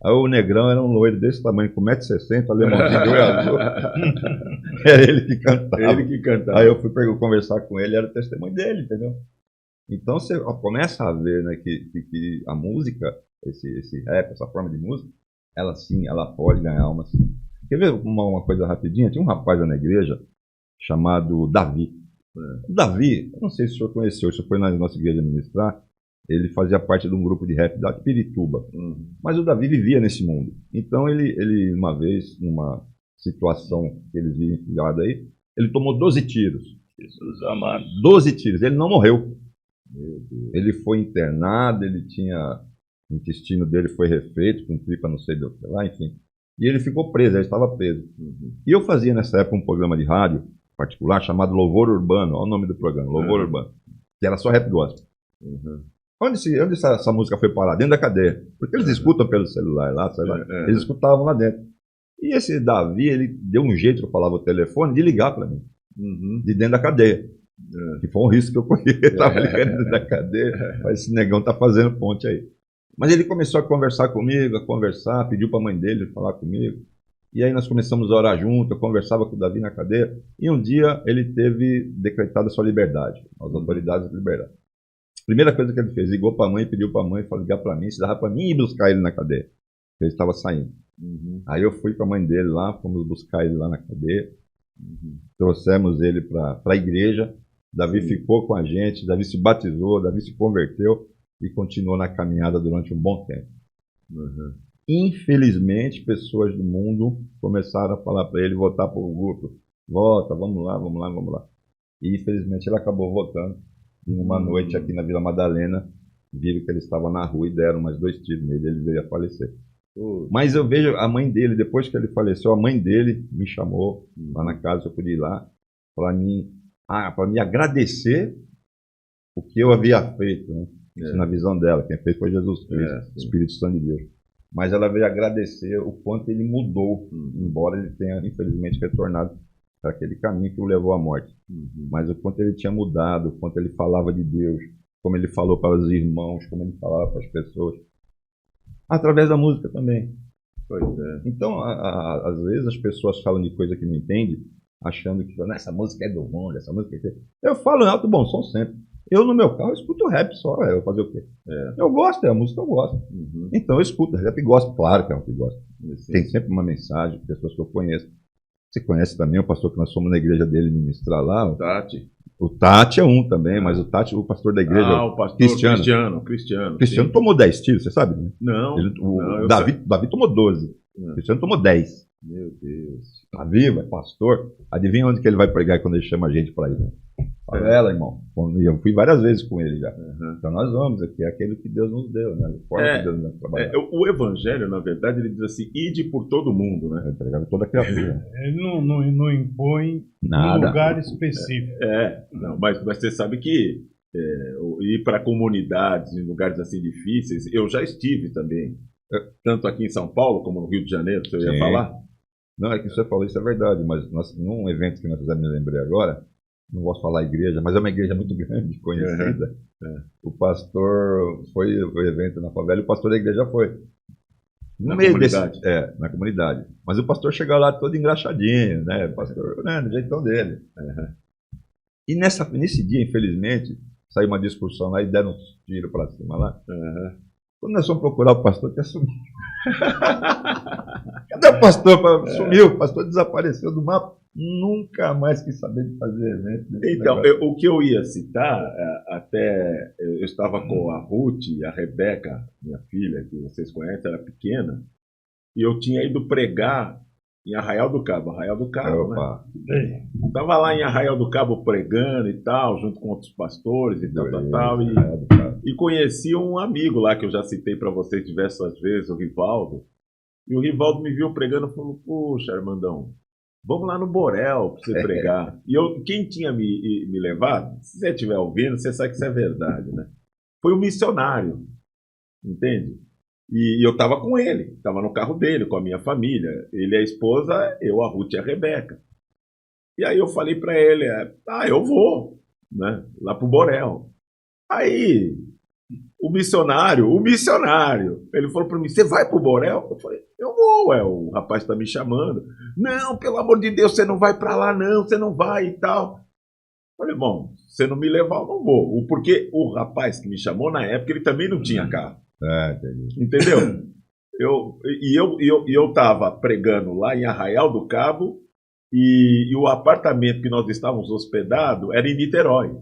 C: Aí o negrão era um loiro desse tamanho, com 1,60 m, alemãozinho de olho azul. Era ele que cantava. Aí eu fui conversar com ele, era o testemunho dele, entendeu? Então você começa a ver, né, que a música, esse rap, essa forma de música, ela sim, ela pode ganhar alma sim. Quer ver uma coisa rapidinha? Tinha um rapaz lá na igreja chamado Davi. O Davi, eu não sei se o senhor conheceu, se foi na nossa igreja ministrar, ele fazia parte de um grupo de rap da Pirituba. Mas o Davi vivia nesse mundo. Então ele uma vez, numa situação que eles viram enfiado aí, ele tomou 12 tiros. Jesus amado. 12 tiros, ele não morreu. Ele foi internado, ele tinha... O intestino dele foi refeito, com tripa não sei do que lá, enfim. E ele ficou preso, ele estava preso. E eu fazia nessa época um programa de rádio particular chamado Louvor Urbano, olha o nome do programa, Louvor Urbano, que era só rap gospel. Onde essa música foi parar? Dentro da cadeia. Porque eles escutam pelo celular lá, eles escutavam lá dentro. E esse Davi, ele deu um jeito, eu falava o telefone, de ligar para mim, de dentro da cadeia. Que foi um risco que eu corri, estava ligando dentro da cadeia, mas esse negão tá fazendo ponte aí. Mas ele começou a conversar comigo, pediu para a mãe dele falar comigo. E aí nós começamos a orar junto, eu conversava com o Davi na cadeia. E um dia ele teve decretada sua liberdade, as autoridades de liberdade. Primeira coisa que ele fez, ligou para a mãe, pediu para a mãe ligar para mim, se dava para mim ir buscar ele na cadeia. Ele estava saindo. Aí eu fui com a mãe dele lá, fomos buscar ele lá na cadeia. Trouxemos ele para a igreja. Davi ficou com a gente, Davi se batizou, Davi se converteu. E continuou na caminhada durante um bom tempo. Infelizmente, pessoas do mundo começaram a falar para ele voltar para o grupo. Volta, vamos lá. E infelizmente ele acabou voltando. E numa noite aqui na Vila Madalena, viram que ele estava na rua e deram mais 2 tiros nele, ele veio a falecer. Mas eu vejo a mãe dele, depois que ele faleceu, a mãe dele me chamou lá na casa, eu pude ir lá, para me agradecer o que eu havia feito, né? Na visão dela, quem fez foi Jesus Cristo, Espírito Santo de Deus. Mas ela veio agradecer o quanto ele mudou, embora ele tenha infelizmente retornado para aquele caminho que o levou à morte. Mas o quanto ele tinha mudado, o quanto ele falava de Deus, como ele falou para os irmãos, como ele falava para as pessoas. Através da música também. Então, às vezes as pessoas falam de coisa que não entendem, achando que essa música é do mundo, essa música é... Eu falo em alto bom som sempre. Eu, no meu carro, escuto rap só. Eu vou fazer o quê? Eu gosto, a música eu gosto. Então eu escuto rap e gosto. Claro que é um que gosto. Tem sempre uma mensagem, pessoas que eu conheço. Você conhece também o pastor que nós fomos na igreja dele ministrar lá?
A: Tati.
C: O Tati é um também, mas o Tati, o pastor da igreja,
A: o pastor Cristiano.
C: Cristiano tomou 10 tiros, você sabe? Né?
A: Não.
C: O Davi tomou 12. Cristiano tomou 10.
A: Meu Deus.
C: Tá vivo, é pastor. Adivinha onde que ele vai pregar quando ele chama a gente para ir? Né? Favela, irmão. Eu fui várias vezes com ele já. Então nós vamos aqui, é aquilo que Deus nos deu, né? Que Deus nos deu
A: o evangelho, na verdade, ele diz assim, ide por todo mundo, né?
C: Ele pregava toda a criatura.
B: Ele não impõe
C: nada.
B: Um lugar específico.
A: Não, mas você sabe que ir para comunidades, em lugares assim difíceis, eu já estive também. Tanto aqui em São Paulo, como no Rio de Janeiro, você ia falar?
C: Não, é que você falou, isso é verdade, mas num evento que nós fizemos, me lembrei agora, não posso falar igreja, mas é uma igreja muito grande, conhecida. O pastor foi o evento na favela e o pastor da igreja foi. No meio comunidade. Na comunidade. Mas o pastor chegou lá todo engraxadinho, né? O pastor, no jeitão dele. E nesse dia, infelizmente, saiu uma discussão lá e deram um tiro para cima lá. Quando nós fomos procurar o pastor, até sumiu. Cadê o pastor? Sumiu, o pastor desapareceu do mapa. Nunca mais quis saber de fazer evento.
A: Então, o que eu ia citar, até eu estava com a Ruth e a Rebeca, minha filha, que vocês conhecem, era pequena, e eu tinha ido pregar em Arraial do Cabo. Arraial do Cabo, né? Estava lá em Arraial do Cabo pregando e tal, junto com outros pastores e tal. E conheci um amigo lá, que eu já citei para vocês diversas vezes, o Rivaldo. E o Rivaldo me viu pregando e falou, puxa, Armandão, vamos lá no Borel para você pregar. E quem tinha me levado, se você estiver ouvindo, você sabe que isso é verdade, né? Foi um missionário, entende? E eu estava com ele, estava no carro dele, com a minha família. Ele e a esposa, eu, a Ruth e a Rebeca. E aí eu falei para ele, eu vou, né, lá pro Borel. Aí, o missionário, ele falou para mim, você vai pro Borel? Eu falei, eu vou, o rapaz está me chamando. Não, pelo amor de Deus, você não vai para lá não, você não vai e tal. Eu falei, bom, se você não me levar, eu não vou. Porque o rapaz que me chamou na época, ele também não tinha carro. Entendeu? Eu estava pregando lá em Arraial do Cabo e o apartamento que nós estávamos hospedados era em Niterói.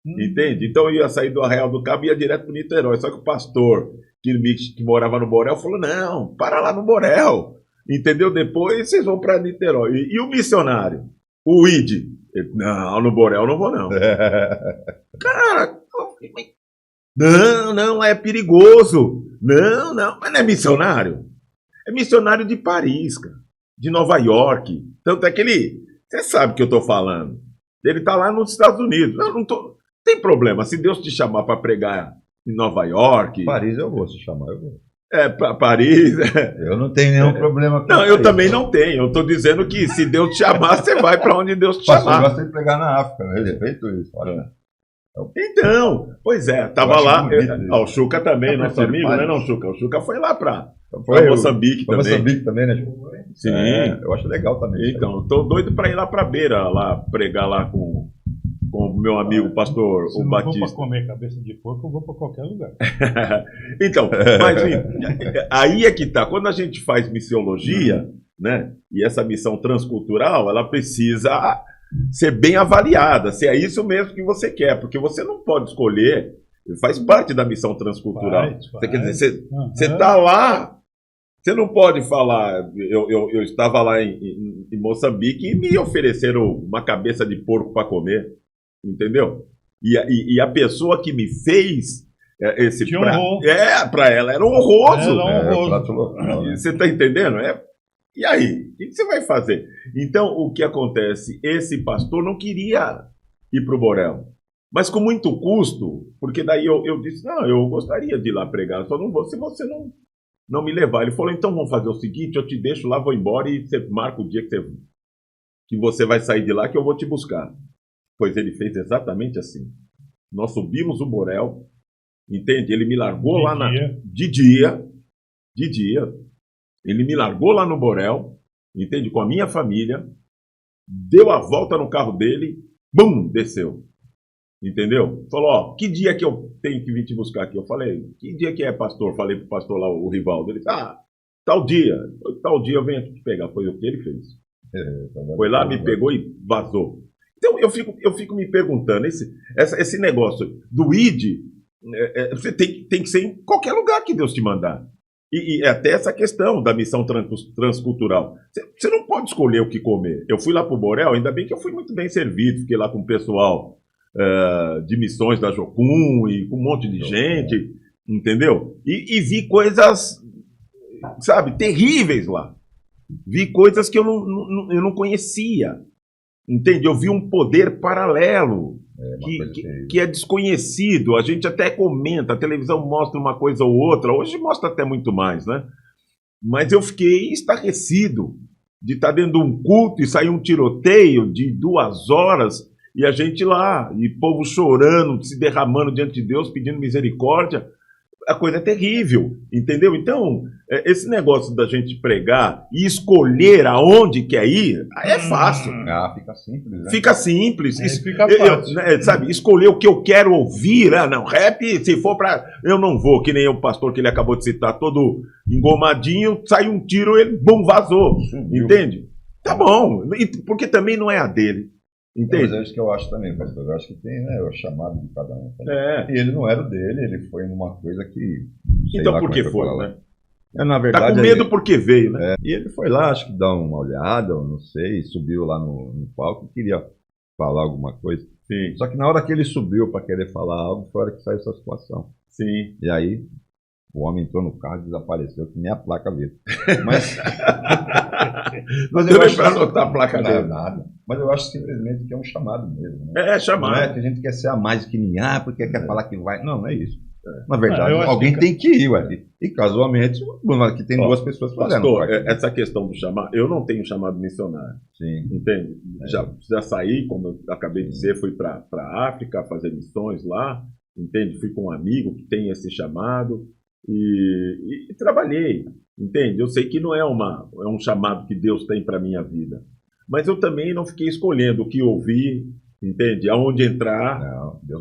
A: Entende? Então eu ia sair do Arraial do Cabo e ia direto para Niterói. Só que o pastor que morava no Borel falou, não, para lá no Borel. Entendeu? Depois vocês vão para Niterói. E o missionário? O Ide? Não, no Borel não vou não. Cara, não, é perigoso. Não, mas não é missionário. É missionário de Paris, cara, de Nova York. Tanto é que você sabe o que eu estou falando. Ele está lá nos Estados Unidos. Não tem problema. Se Deus te chamar para pregar em Nova York...
C: Paris eu vou, se chamar eu vou.
A: Para Paris...
C: Eu não tenho nenhum problema com
A: Não, eu também não tenho. Eu estou dizendo que se Deus te chamar, você vai para onde Deus te chamar.
C: Eu gosto de pregar na África, né? Ele feito isso.
A: Então, pois tava lá. O Chuca também, nosso amigo, né, não, Chuca? O Chuca foi lá para Moçambique também.
C: Moçambique também, né?
A: Sim.
C: Eu acho legal também.
A: Então, estou doido para ir lá para Beira, lá pregar lá com o meu amigo pastor o Batista. Se
B: não for para comer cabeça de porco, eu vou para qualquer lugar.
A: Então, mas aí é que tá. Quando a gente faz missiologia, né? E essa missão transcultural, ela precisa ser bem avaliada, se é isso mesmo que você quer, porque você não pode escolher, faz parte da missão transcultural. Você quer dizer, você está lá, você não pode falar, eu estava lá em Moçambique e me ofereceram uma cabeça de porco para comer, entendeu? E a pessoa que me fez esse prato, para ela era honroso. Você está entendendo? E aí, o que você vai fazer? Então, o que acontece? Esse pastor não queria ir para o Borel, mas com muito custo, porque daí eu disse, não, eu gostaria de ir lá pregar, só não vou se você não me levar. Ele falou, então vamos fazer o seguinte, eu te deixo lá, vou embora e você marca o dia que você vai sair de lá que eu vou te buscar. Pois ele fez exatamente assim. Nós subimos o Borel, entende? Ele me largou de dia. Ele me largou lá no Borel, entende? Com a minha família, deu a volta no carro dele, bum, desceu. Entendeu? Falou, que dia que eu tenho que vir te buscar aqui? Eu falei, que dia que é, pastor? Falei pro pastor lá, o Rivaldo. Ele disse, tal dia eu venho aqui te pegar. Foi o que ele fez. Foi lá, me pegou e vazou. Então eu fico me perguntando, esse negócio do ID, você tem que ser em qualquer lugar que Deus te mandar. E até essa questão da missão transcultural. Você não pode escolher o que comer. Eu fui lá para o Borel, ainda bem que eu fui muito bem servido, fiquei lá com o pessoal de missões da Jocum e com um monte de gente, entendeu? E vi coisas, sabe, terríveis lá. Vi coisas que eu não conhecia. Entende? Eu vi um poder paralelo que é desconhecido. A gente até comenta, a televisão mostra uma coisa ou outra, hoje mostra até muito mais, né? Mas eu fiquei estarrecido de estar dentro de um culto e sair um tiroteio de 2 horas e a gente lá, e povo chorando, se derramando diante de Deus, pedindo misericórdia. A coisa é terrível, entendeu? Então, esse negócio da gente pregar e escolher aonde quer ir, é fácil.
C: Fica simples, né?
A: Fica simples.
B: Fica fácil.
A: Sabe, escolher o que eu quero ouvir. Não, rap, se for pra... Eu não vou, que nem o pastor que ele acabou de citar, todo engomadinho, sai um tiro, ele, bum, vazou. Subiu. Entende? Tá bom, porque também não é a dele. Entende?
C: Mas é isso que eu acho também, pastor. Eu acho que tem, né, o chamado de cada um. E ele não era o dele, ele foi numa coisa que...
A: Então por que foi, né?
C: Na verdade,
A: tá com medo porque veio, né?
C: E ele foi lá, acho que dar uma olhada, ou não sei, subiu lá no palco e queria falar alguma coisa.
A: Sim.
C: Só que na hora que ele subiu para querer falar algo, foi a hora que saiu essa situação.
A: Sim.
C: E aí, o homem entrou no carro e desapareceu, que nem a placa dele. Mas
A: eu acho para anotar a placa dele.
C: Nada. Mas eu acho simplesmente que é um chamado mesmo. Né?
A: É chamado.
C: Não é que a gente quer ser a mais que ninguém, porque quer falar que vai. Não é isso. Na verdade, alguém tem que ir, ué. E casualmente, aqui tem 2 pessoas fazendo.
A: Pastor, essa questão do chamado, eu não tenho chamado missionário.
C: Sim.
A: Entende? Já saí, como eu acabei de dizer, fui para a África fazer missões lá, entende? Fui com um amigo que tem esse chamado e trabalhei, entende? Eu sei que não é um chamado que Deus tem para minha vida, mas eu também não fiquei escolhendo o que ouvir, entende? Aonde entrar,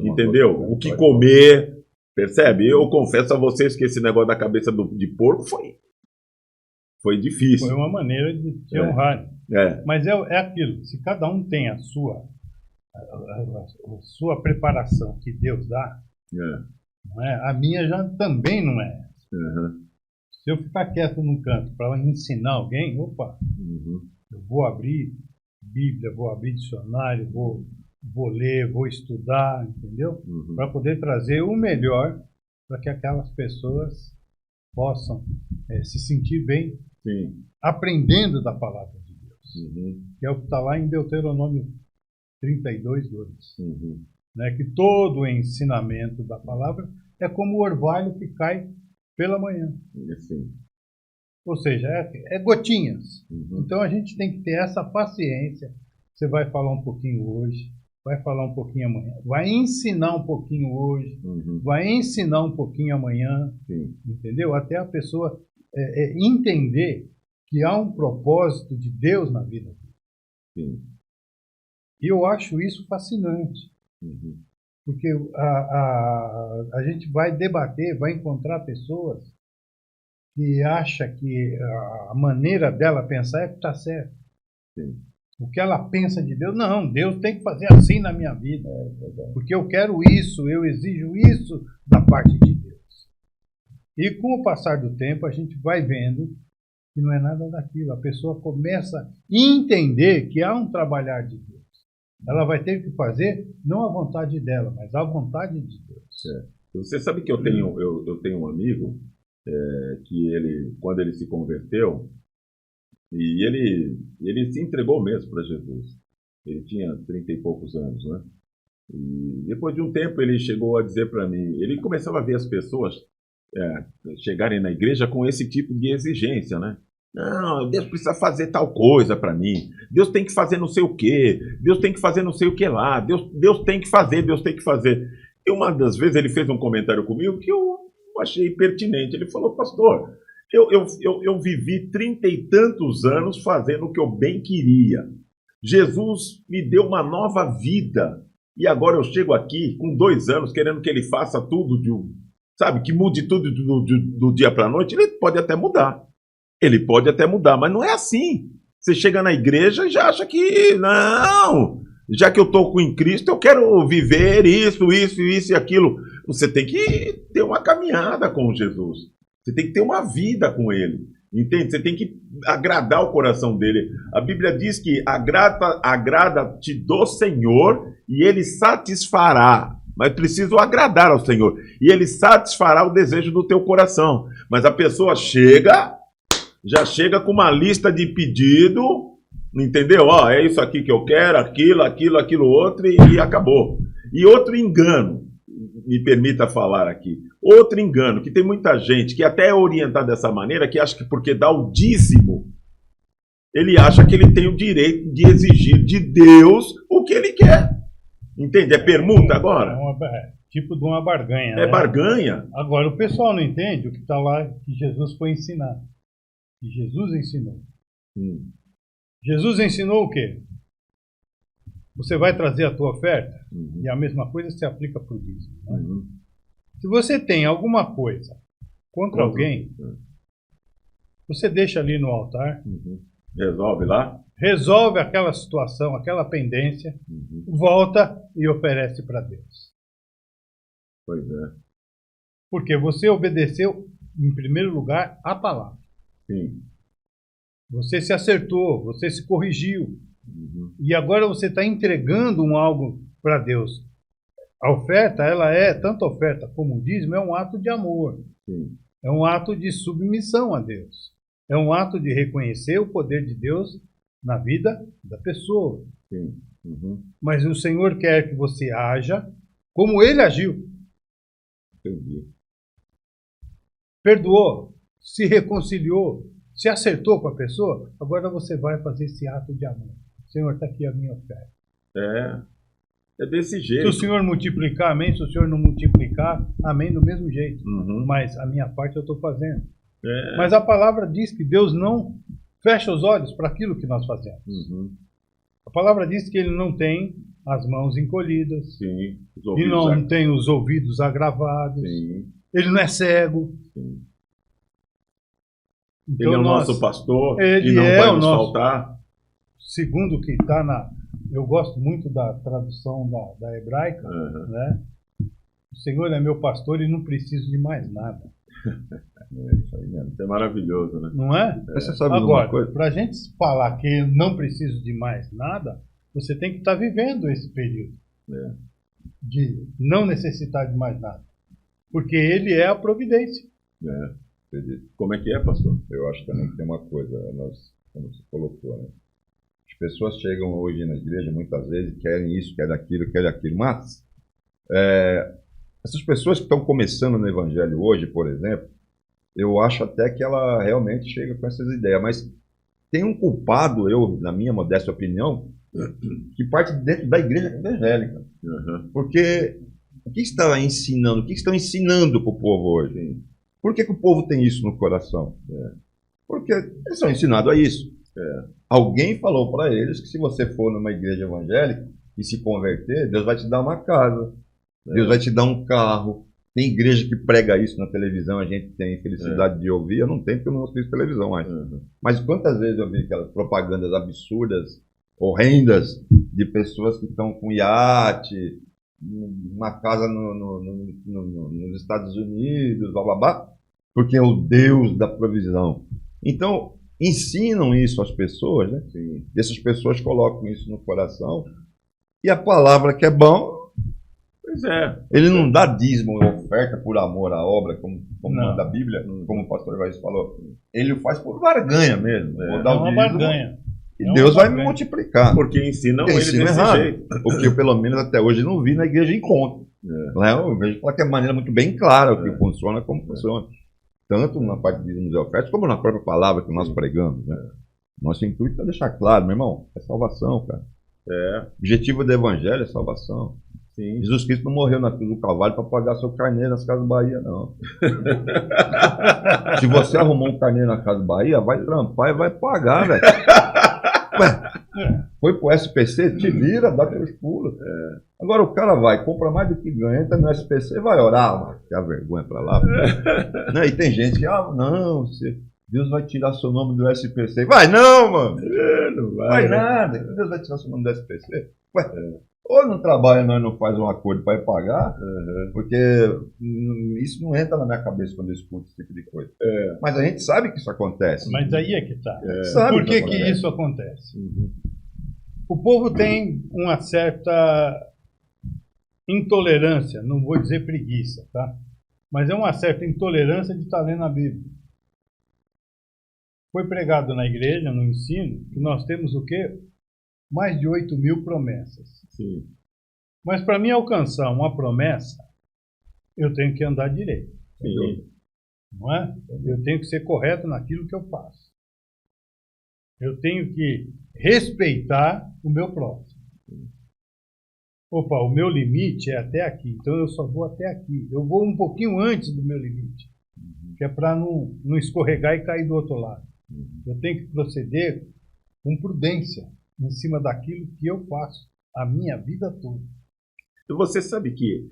A: entendeu? O que comer. Percebe? Eu confesso a vocês que esse negócio da cabeça de porco foi difícil.
B: Foi uma maneira de te honrar. Mas é aquilo, se cada um tem a sua preparação que Deus dá, não é? A minha já também não é. Se eu ficar quieto num canto para ensinar alguém, eu vou abrir Bíblia, vou abrir dicionário, vou ler, vou estudar, entendeu? Para poder trazer o melhor para que aquelas pessoas possam se sentir bem, aprendendo da palavra de Deus. Que é o que está lá em Deuteronômio 32:2. Né? Que todo o ensinamento da palavra é como o orvalho que cai pela manhã. Ou seja, é gotinhas. Então a gente tem que ter essa paciência. Você vai falar um pouquinho hoje, vai falar um pouquinho amanhã, vai ensinar um pouquinho hoje, vai ensinar um pouquinho amanhã, entendeu? Até a pessoa entender que há um propósito de Deus na vida dele. E eu acho isso fascinante, porque a gente vai debater, vai encontrar pessoas que acham que a maneira dela pensar é que está certo. O que ela pensa de Deus, não, Deus tem que fazer assim na minha vida, porque eu quero isso, eu exijo isso da parte de Deus. E com o passar do tempo, a gente vai vendo que não é nada daquilo. A pessoa começa a entender que há um trabalhar de Deus. Ela vai ter que fazer, não a vontade dela, mas a vontade de Deus.
A: Você sabe que eu tenho um amigo que ele, quando ele se converteu, e ele se entregou mesmo para Jesus. Ele tinha 30 e poucos anos, né? E depois de um tempo ele chegou a dizer para mim, ele começava a ver as pessoas chegarem na igreja com esse tipo de exigência, né? Não, Deus precisa fazer tal coisa para mim. Deus tem que fazer não sei o quê. Deus tem que fazer não sei o que lá. Deus tem que fazer, Deus tem que fazer. E uma das vezes ele fez um comentário comigo que eu achei pertinente. Ele falou, pastor, eu vivi 30 e tantos anos fazendo o que eu bem queria. Jesus me deu uma nova vida. E agora eu chego aqui com 2 anos querendo que ele faça tudo, sabe, que mude tudo do dia para a noite. Ele pode até mudar. Ele pode até mudar, mas não é assim. Você chega na igreja e já acha que não. Já que eu estou em Cristo, eu quero viver isso e aquilo. Você tem que ter uma caminhada com Jesus. Você tem que ter uma vida com Ele. Entende? Você tem que agradar o coração dele. A Bíblia diz que agrada-te do Senhor e Ele satisfará. Mas preciso agradar ao Senhor. E Ele satisfará o desejo do teu coração. Mas a pessoa já chega com uma lista de pedido, entendeu? Ó, é isso aqui que eu quero, aquilo outro, e acabou. E outro engano, me permita falar aqui. Outro engano, que tem muita gente que até é orientada dessa maneira, que acha que porque dá o dízimo, ele acha que ele tem o direito de exigir de Deus o que ele quer. Entende? É permuta agora?
B: Tipo de uma barganha.
A: É, né? Barganha.
B: Agora, o pessoal não entende o que está lá que Jesus foi ensinar. Que Jesus ensinou. Jesus ensinou o quê? Você vai trazer a tua oferta e a mesma coisa se aplica para o dízimo. Né? Se você tem alguma coisa contra alguém, você deixa ali no altar.
A: Resolve lá.
B: Resolve aquela situação, aquela pendência, volta e oferece para Deus.
A: Pois é.
B: Porque você obedeceu, em primeiro lugar, a palavra.
A: Sim.
B: Você se acertou, você se corrigiu. E agora você está entregando algo para Deus. A oferta, ela é, tanto a oferta como o dízimo, é um ato de amor.
A: Sim.
B: É um ato de submissão a Deus. É um ato de reconhecer o poder de Deus na vida da pessoa.
A: Sim.
B: Mas o Senhor quer que você haja como Ele agiu.
A: Entendi.
B: Perdoou, se reconciliou, se acertou com a pessoa, agora você vai fazer esse ato de amor. Senhor, está aqui a minha oferta.
A: É desse jeito.
B: Se o Senhor multiplicar, amém. Se o Senhor não multiplicar, amém, do mesmo jeito. Mas a minha parte eu estou fazendo. Mas a palavra diz que Deus não fecha os olhos para aquilo que nós fazemos. A palavra diz que Ele não tem as mãos encolhidas.
A: Sim.
B: E não tem os ouvidos agravados.
A: Sim.
B: Ele não é cego.
A: Sim.
B: Então,
A: ele é o nosso pastor.
B: Ele
A: e não
B: é
A: vai
B: o
A: nos
B: nosso,
A: faltar.
B: Segundo o que está na... Eu gosto muito da tradução da hebraica. Né? O Senhor é meu pastor e não preciso de mais nada.
C: Isso aí mesmo.
A: Isso é maravilhoso, né?
B: Não é?
C: Você sabe
B: Agora,
C: uma coisa?
B: para a gente falar que eu não preciso de mais nada, você tem que estar vivendo esse período de não necessitar de mais nada. Porque Ele é a providência.
C: Como é que é, pastor? Eu acho também que tem uma coisa, como você colocou, né? As pessoas chegam hoje na igreja, muitas vezes, querem isso, querem aquilo, mas essas pessoas que estão começando no evangelho hoje, por exemplo, eu acho até que ela realmente chega com essas ideias, mas tem um culpado, na minha modesta opinião, que parte dentro da igreja evangélica. Porque o que está ensinando? O que estão ensinando para o povo hoje? Por que o povo tem isso no coração? Porque eles são ensinados a isso. Alguém falou para eles que se você for numa igreja evangélica e se converter, Deus vai te dar uma casa, Deus vai te dar um carro. Tem igreja que prega isso na televisão, a gente tem felicidade de ouvir. Eu não tenho porque eu não assisto televisão mais. Mas quantas vezes eu vi aquelas propagandas absurdas, horrendas, de pessoas que estão com iate, uma casa nos Estados Unidos, blá blá blá, porque é o Deus da provisão. Então, ensinam isso às pessoas, né? E essas pessoas colocam isso no coração, e a palavra que é bom, ele não dá dízimo ou oferta por amor à obra, como manda a Bíblia, como o pastor Evaristo falou. Ele faz por barganha mesmo. Vou dar o dízimo,
B: barganha.
C: E Deus vai me multiplicar.
A: Porque ensinam ele desse jeito.
C: O que eu, pelo menos, até hoje não vi na igreja encontro. Eu vejo de maneira muito bem clara o que funciona, como funciona. Tanto na parte de dízimos e ofertas, como na própria palavra que nós pregamos. Né? Nosso intuito é deixar claro, meu irmão, é salvação, cara. O objetivo do evangelho é salvação.
A: Sim.
C: Jesus Cristo não morreu na cruz do Calvário para pagar seu carneiro nas Casas Bahia, não. Se você arrumou um carneiro na Casa Bahia, vai trampar e vai pagar, velho. Foi pro SPC, te vira, dá teus pulos. Agora o cara vai, compra mais do que ganha, entra no SPC e vai orar, que a vergonha pra lá. Né? E tem gente que, Deus vai tirar seu nome do SPC. Vai não, mano!
A: Não
C: Vai nada. Deus vai tirar seu nome do SPC. Ué, ou não trabalha, nós não faz um acordo para ir pagar, porque isso não entra na minha cabeça quando eu escuto esse tipo de coisa. Mas a gente sabe que isso acontece.
B: Mas aí é que está.
C: Sabe
B: Por que isso acontece? O povo tem uma certa intolerância, não vou dizer preguiça, tá? Mas é uma certa intolerância de estar lendo a Bíblia. Foi pregado na igreja, no ensino, que nós temos o quê? Mais de 8.000 promessas.
A: Sim.
B: Mas para mim alcançar uma promessa, eu tenho que andar direito.
A: Sim.
B: Não é? Eu tenho que ser correto naquilo que eu faço. Eu tenho que respeitar o meu próximo. Opa, o meu limite é até aqui, então eu só vou até aqui. Eu vou um pouquinho antes do meu limite, que é para não escorregar e cair do outro lado. Eu tenho que proceder com prudência em cima daquilo que eu faço a minha vida toda.
A: Você sabe que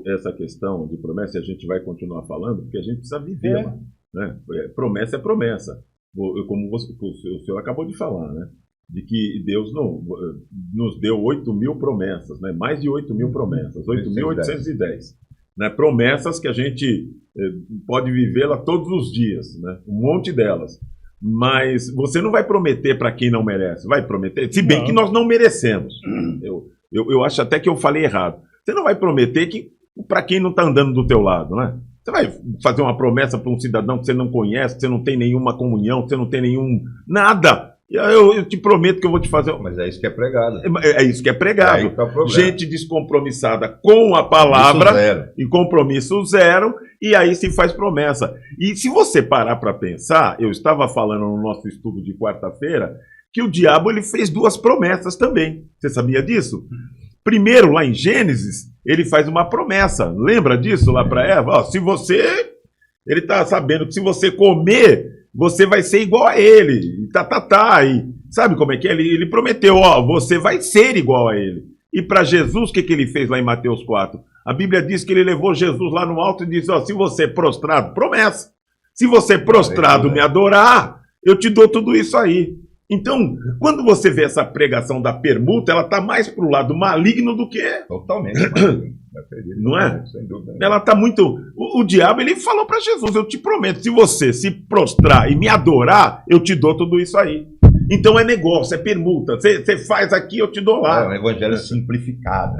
A: essa questão de promessa, a gente vai continuar falando, porque a gente precisa vivê-la. Né? Promessa é promessa. Como o senhor acabou de falar, né? De que Deus nos deu 8.000 promessas, né? Mais de 8.000 promessas, 8.810. Né? Promessas que a gente pode vivê-la todos os dias, né? Um monte delas. Mas você não vai prometer para quem não merece, vai prometer, se bem que nós não merecemos. Eu acho até que eu falei errado. Você não vai prometer que para quem não está andando do teu lado, né? Você vai fazer uma promessa para um cidadão que você não conhece, que você não tem nenhuma comunhão, que você não tem nenhum... Nada! Eu te prometo que eu vou te fazer...
C: Mas é isso que é pregado.
A: É isso que é pregado.
C: Tá
A: gente descompromissada com a palavra e compromisso zero, e aí se faz promessa. E se você parar para pensar, eu estava falando no nosso estudo de quarta-feira, que o diabo ele fez 2 promessas também. Você sabia disso? Primeiro, lá em Gênesis, ele faz uma promessa. Lembra disso lá para Eva? Ó, se você... Ele está sabendo que se você comer, você vai ser igual a ele. E sabe como é que é? Ele prometeu, ó, você vai ser igual a ele. E para Jesus, o que ele fez lá em Mateus 4? A Bíblia diz que ele levou Jesus lá no alto e disse, ó, se você prostrado, promessa. Se você prostrado me adorar, eu te dou tudo isso aí. Então, quando você vê essa pregação da permuta, ela está mais para o lado maligno do que...
C: Totalmente.
A: Não é?
C: Sem dúvida.
A: Ela está muito... O diabo, ele falou para Jesus, eu te prometo, se você se prostrar e me adorar, eu te dou tudo isso aí. Então é negócio, é permuta. Você faz aqui, eu te dou lá.
C: É um evangelho simplificado.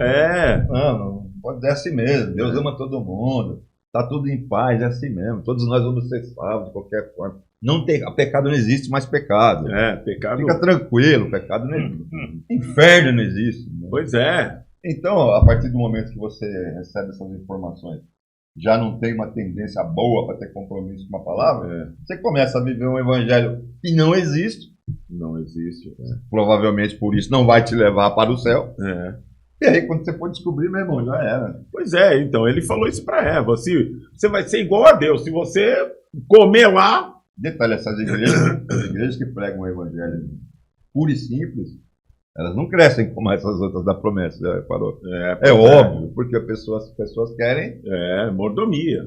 C: Não pode ser assim mesmo. Deus ama todo mundo. Está tudo em paz, é assim mesmo. Todos nós vamos ser salvos de qualquer forma. Pecado não existe mais pecado.
A: Pecado...
C: Fica tranquilo, pecado não existe. Inferno não existe. Né?
A: Pois é.
C: Então, a partir do momento que você recebe essas informações, já não tem uma tendência boa para ter compromisso com a palavra, você começa a viver um evangelho que não existe.
A: Não existe.
C: Provavelmente por isso não vai te levar para o céu. E aí, quando você for descobrir, meu irmão, já era.
A: Pois é, então, ele falou isso para Eva. Você vai ser igual a Deus. Se você comer lá...
C: Detalhe, essas igrejas que pregam o evangelho puro e simples, elas não crescem como essas outras da promessa, já reparou? É óbvio, porque as pessoas querem...
A: mordomia.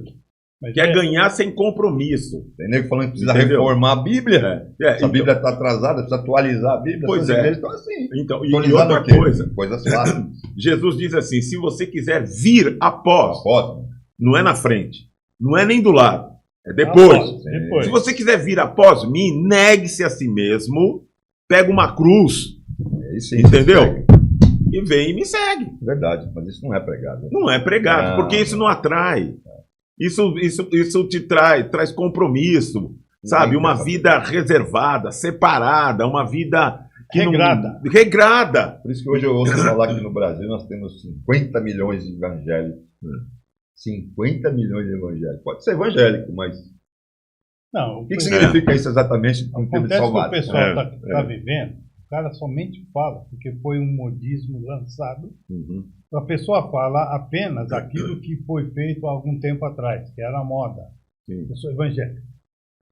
A: Quer ganhar sem compromisso.
C: Tem nego falando que precisa reformar a Bíblia. A Bíblia está atrasada, precisa atualizar a Bíblia.
A: Pois
C: é. Estão assim.
A: Então, e outra coisa.
C: Coisas fáceis.
A: Jesus diz assim, se você quiser vir após, não é na frente, não é nem do lado, é depois.
B: Depois.
A: Se você quiser vir após mim, negue-se a si mesmo, pega uma cruz, entendeu? E vem e me segue.
C: Verdade, mas isso não é pregado.
A: Não é pregado, porque isso não atrai. Isso te traz compromisso, sabe? Uma vida reservada, separada, uma vida regrada.
C: Por isso que hoje eu ouço falar que no Brasil nós temos 50 milhões de evangélicos. 50 milhões de evangélicos. Pode ser evangélico, mas...
B: Não,
C: o que significa isso exatamente?
B: Acontece que o pessoal está vivendo, o cara somente fala, porque foi um modismo lançado. A pessoa fala apenas aquilo que foi feito há algum tempo atrás, que era a moda. Eu sou evangélico.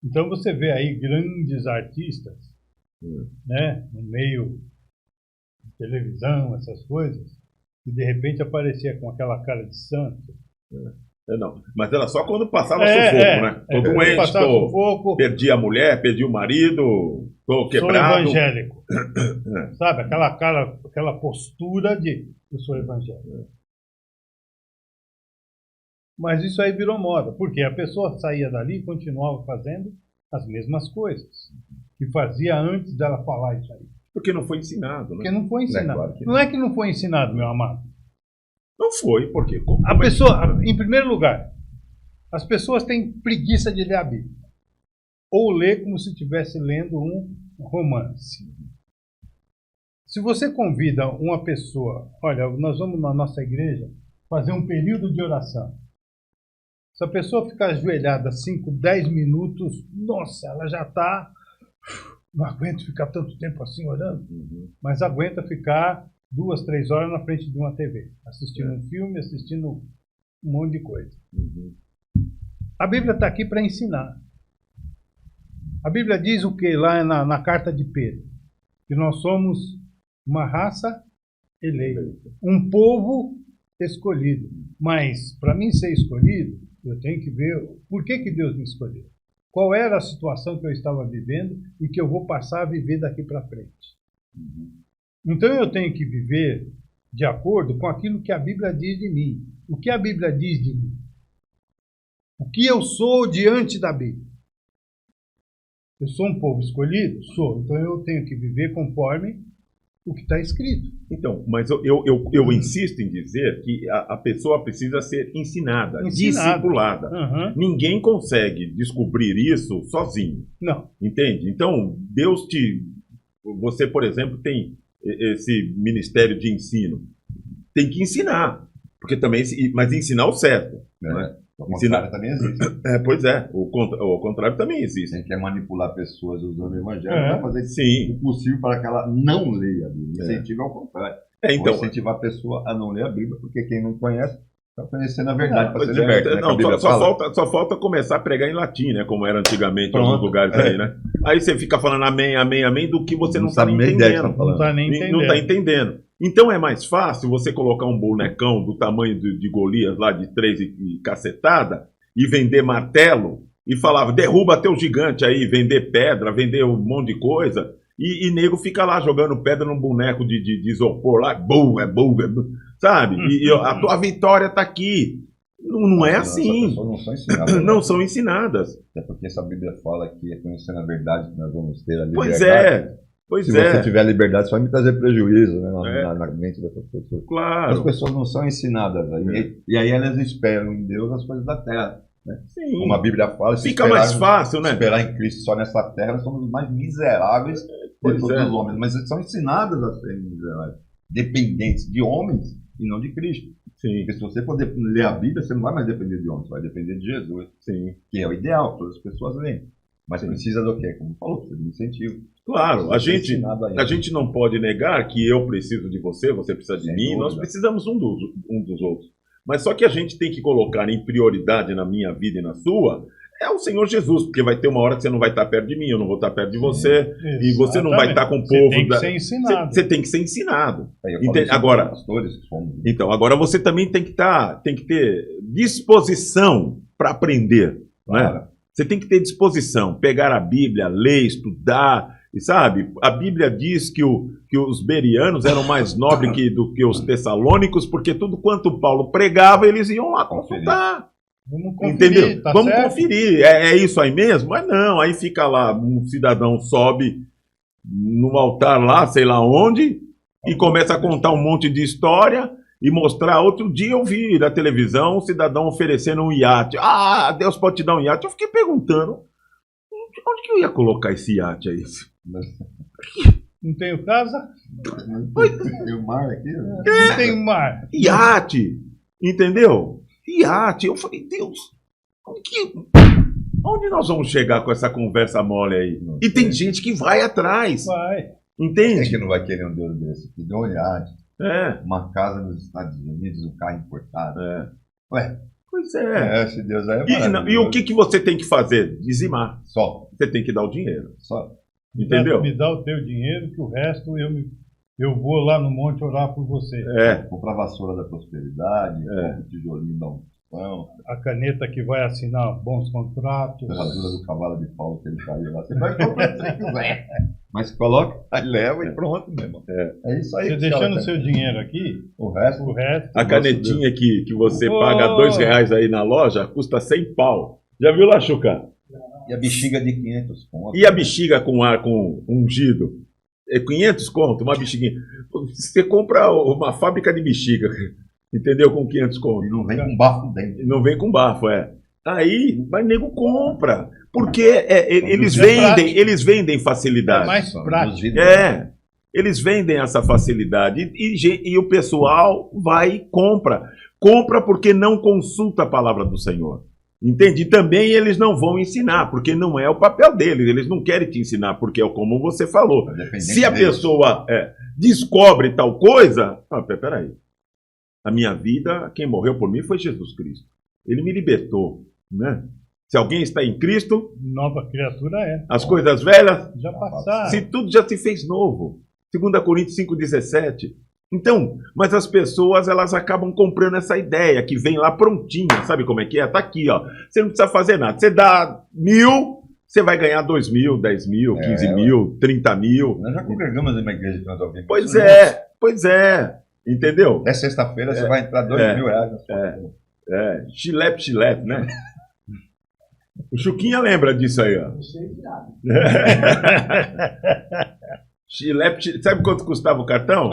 B: Então você vê aí grandes artistas, né, no meio de televisão, essas coisas, e de repente aparecia com aquela cara de santo,
A: Não, mas era só quando passava sufoco, né? Tô doente, perdi a mulher, perdi o marido, tô quebrado.
B: Sou evangélico. Sabe, aquela postura de eu sou evangélico. Mas isso aí virou moda, porque a pessoa saía dali e continuava fazendo as mesmas coisas que fazia antes dela falar isso aí.
A: Porque não foi ensinado, né?
B: Porque não foi ensinado. Não é que não foi ensinado, meu amado.
A: Não foi, porque...
B: A pessoa, em primeiro lugar, as pessoas têm preguiça de ler a Bíblia. Ou ler como se estivesse lendo um romance. Se você convida uma pessoa, olha, nós vamos na nossa igreja fazer um período de oração. Se a pessoa ficar ajoelhada 5, 10 minutos, nossa, ela já está... Não aguento ficar tanto tempo assim orando, mas aguenta ficar 2, 3 horas na frente de uma TV, assistindo um filme, assistindo um monte de coisa. A Bíblia está aqui para ensinar. A Bíblia diz o que lá na carta de Pedro? Que nós somos uma raça eleita, um povo escolhido. Mas para mim ser escolhido, eu tenho que ver por que Deus me escolheu. Qual era a situação que eu estava vivendo e que eu vou passar a viver daqui para frente. Então eu tenho que viver de acordo com aquilo que a Bíblia diz de mim. O que a Bíblia diz de mim? O que eu sou diante da Bíblia? Eu sou um povo escolhido? Sou. Então eu tenho que viver conforme o que está escrito.
A: Então, mas eu insisto em dizer que a pessoa precisa ser ensinada. Discipulada. Ninguém consegue descobrir isso sozinho.
B: Não.
A: Entende? Então, você, por exemplo, tem esse ministério de ensino. Tem que ensinar. Porque também, mas ensinar o certo. Né?
C: O contrário também existe.
A: Pois é, o contrário também existe.
C: Quem quer manipular pessoas usando o evangelho vai fazer o possível para que ela não leia a Bíblia. Incentiva ao contrário.
A: Então,
C: vou incentivar a pessoa a não ler a Bíblia, porque quem não conhece está conhecendo a verdade para ser
A: liberto. Só falta começar a pregar em latim, né? Como era antigamente em alguns lugares aí, né? Aí você fica falando amém, amém, amém, do que você não está entendendo.
B: Não está
A: entendendo. Então é mais fácil você colocar um bonecão do tamanho de Golias lá de 3 e cacetada e vender martelo e falava, derruba teu gigante aí, vender pedra, vender um monte de coisa e nego fica lá jogando pedra num boneco de isopor lá, sabe? E a tua vitória tá aqui. Não é assim.
C: As pessoas não são ensinadas.
A: Não são ensinadas.
C: Até porque essa Bíblia fala que é conhecendo a verdade que nós vamos ter a liberdade.
A: Pois é.
C: Se você tiver liberdade, só vai me trazer prejuízo, né, na mente dessas pessoas.
A: Claro.
C: As pessoas não são ensinadas. E aí elas esperam em Deus as coisas da terra. Né?
A: Sim.
C: Como a Bíblia fala,
A: fica mais fácil, né?
C: Esperar em Cristo só nessa terra, nós somos os mais miseráveis de todos os homens. Mas são ensinadas a serem miseráveis. Dependentes de homens e não de Cristo.
A: Sim.
C: Porque se você for ler a Bíblia, você não vai mais depender de homens, você vai depender de Jesus.
A: Sim.
C: Que é o ideal, todas as pessoas leem. Mas precisa do quê? Como falou, precisa de incentivo.
A: Claro, a gente não pode negar que eu preciso de você precisa de mim, nós precisamos um dos outros. Mas só que a gente tem que colocar em prioridade na minha vida e na sua, é o Senhor Jesus, porque vai ter uma hora que você não vai estar perto de mim, eu não vou estar perto de você, e você não vai estar com o povo.
B: Você tem que ser ensinado.
A: Você tem que ser ensinado. Agora, então, agora você também tem que ter disposição para aprender,
C: claro.
A: Né? Você tem que ter disposição, pegar a Bíblia, ler, estudar, e sabe? A Bíblia diz que os bereanos eram mais nobres do que os tessalônicos, porque tudo quanto Paulo pregava, eles iam lá consultar.
B: Vamos conferir,
A: entendeu?
B: Tá
A: Vamos
B: certo?
A: conferir. É isso aí mesmo? Mas não, aí fica lá, um cidadão sobe no altar lá, sei lá onde, e começa a contar um monte de história e mostrar. Outro dia eu vi na televisão um cidadão oferecendo um iate. Ah, Deus pode te dar um iate. Eu fiquei perguntando, onde que eu ia colocar esse iate aí?
B: Não tenho casa?
C: Tem o mar aqui? Né?
B: Não tem mar.
A: Iate, entendeu? Iate. Eu falei, Deus, onde nós vamos chegar com essa conversa mole aí? E tem gente que vai atrás.
B: Vai.
A: Entende?
C: Quem que não vai querer um Deus desse? Que dê um iate. Uma casa nos Estados Unidos, um carro importado. Ué,
A: pois é.
C: Esse Deus aí é
A: e o que você tem que fazer? Dizimar.
C: Só.
A: Você tem que dar o dinheiro.
C: Só.
A: Entendeu?
B: Me dá o teu dinheiro, que o resto eu vou lá no monte orar por você.
C: Comprar a vassoura da prosperidade, compra o tijolinho
B: a caneta que vai assinar bons contratos.
C: A ferradura do cavalo de pau que ele caiu lá. Você vai comprar o que você quiser. Mas coloca, aí leva e pronto, meu irmão. É isso aí.
B: Você deixando o seu dinheiro aqui,
C: o resto.
A: A canetinha que você paga R$2 aí na loja custa 100 pau. Já viu lá, Chuca?
C: E a bexiga de 500 conto.
A: E a bexiga com ar com ungido? É 500 conto, uma bexiguinha. Você compra uma fábrica de bexiga, entendeu? Com 500 conto.
C: E não vem com bafo dentro.
A: Não vem com bafo, Aí, mas nego compra. Porque eles vendem facilidade.
B: É mais prático.
A: Eles vendem essa facilidade. E o pessoal vai e compra. Compra porque não consulta a palavra do Senhor. Entende? E também eles não vão ensinar, porque não é o papel deles. Eles não querem te ensinar, porque é como você falou. Se a pessoa descobre tal coisa... peraí. A minha vida, quem morreu por mim foi Jesus Cristo. Ele me libertou, né? Se alguém está em Cristo...
B: Nova criatura é.
A: As coisas velhas...
B: Já passaram.
A: Se tudo já se fez novo. 2 Coríntios 5,17. Então, mas as pessoas, elas acabam comprando essa ideia, que vem lá prontinha. Sabe como é que é? Tá aqui, ó. Você não precisa fazer nada. Você dá 1.000, você vai ganhar 2.000, 10.000, 15.000, 30.000.
C: Nós já congregamos em uma igreja que nós ouvimos.
A: Pois é. Entendeu?
C: É sexta-feira, você vai entrar R$2.000 na sua conta.
A: Chilepe, né? O Chuquinha lembra disso aí, ó. Chilepe, sabe quanto custava o cartão?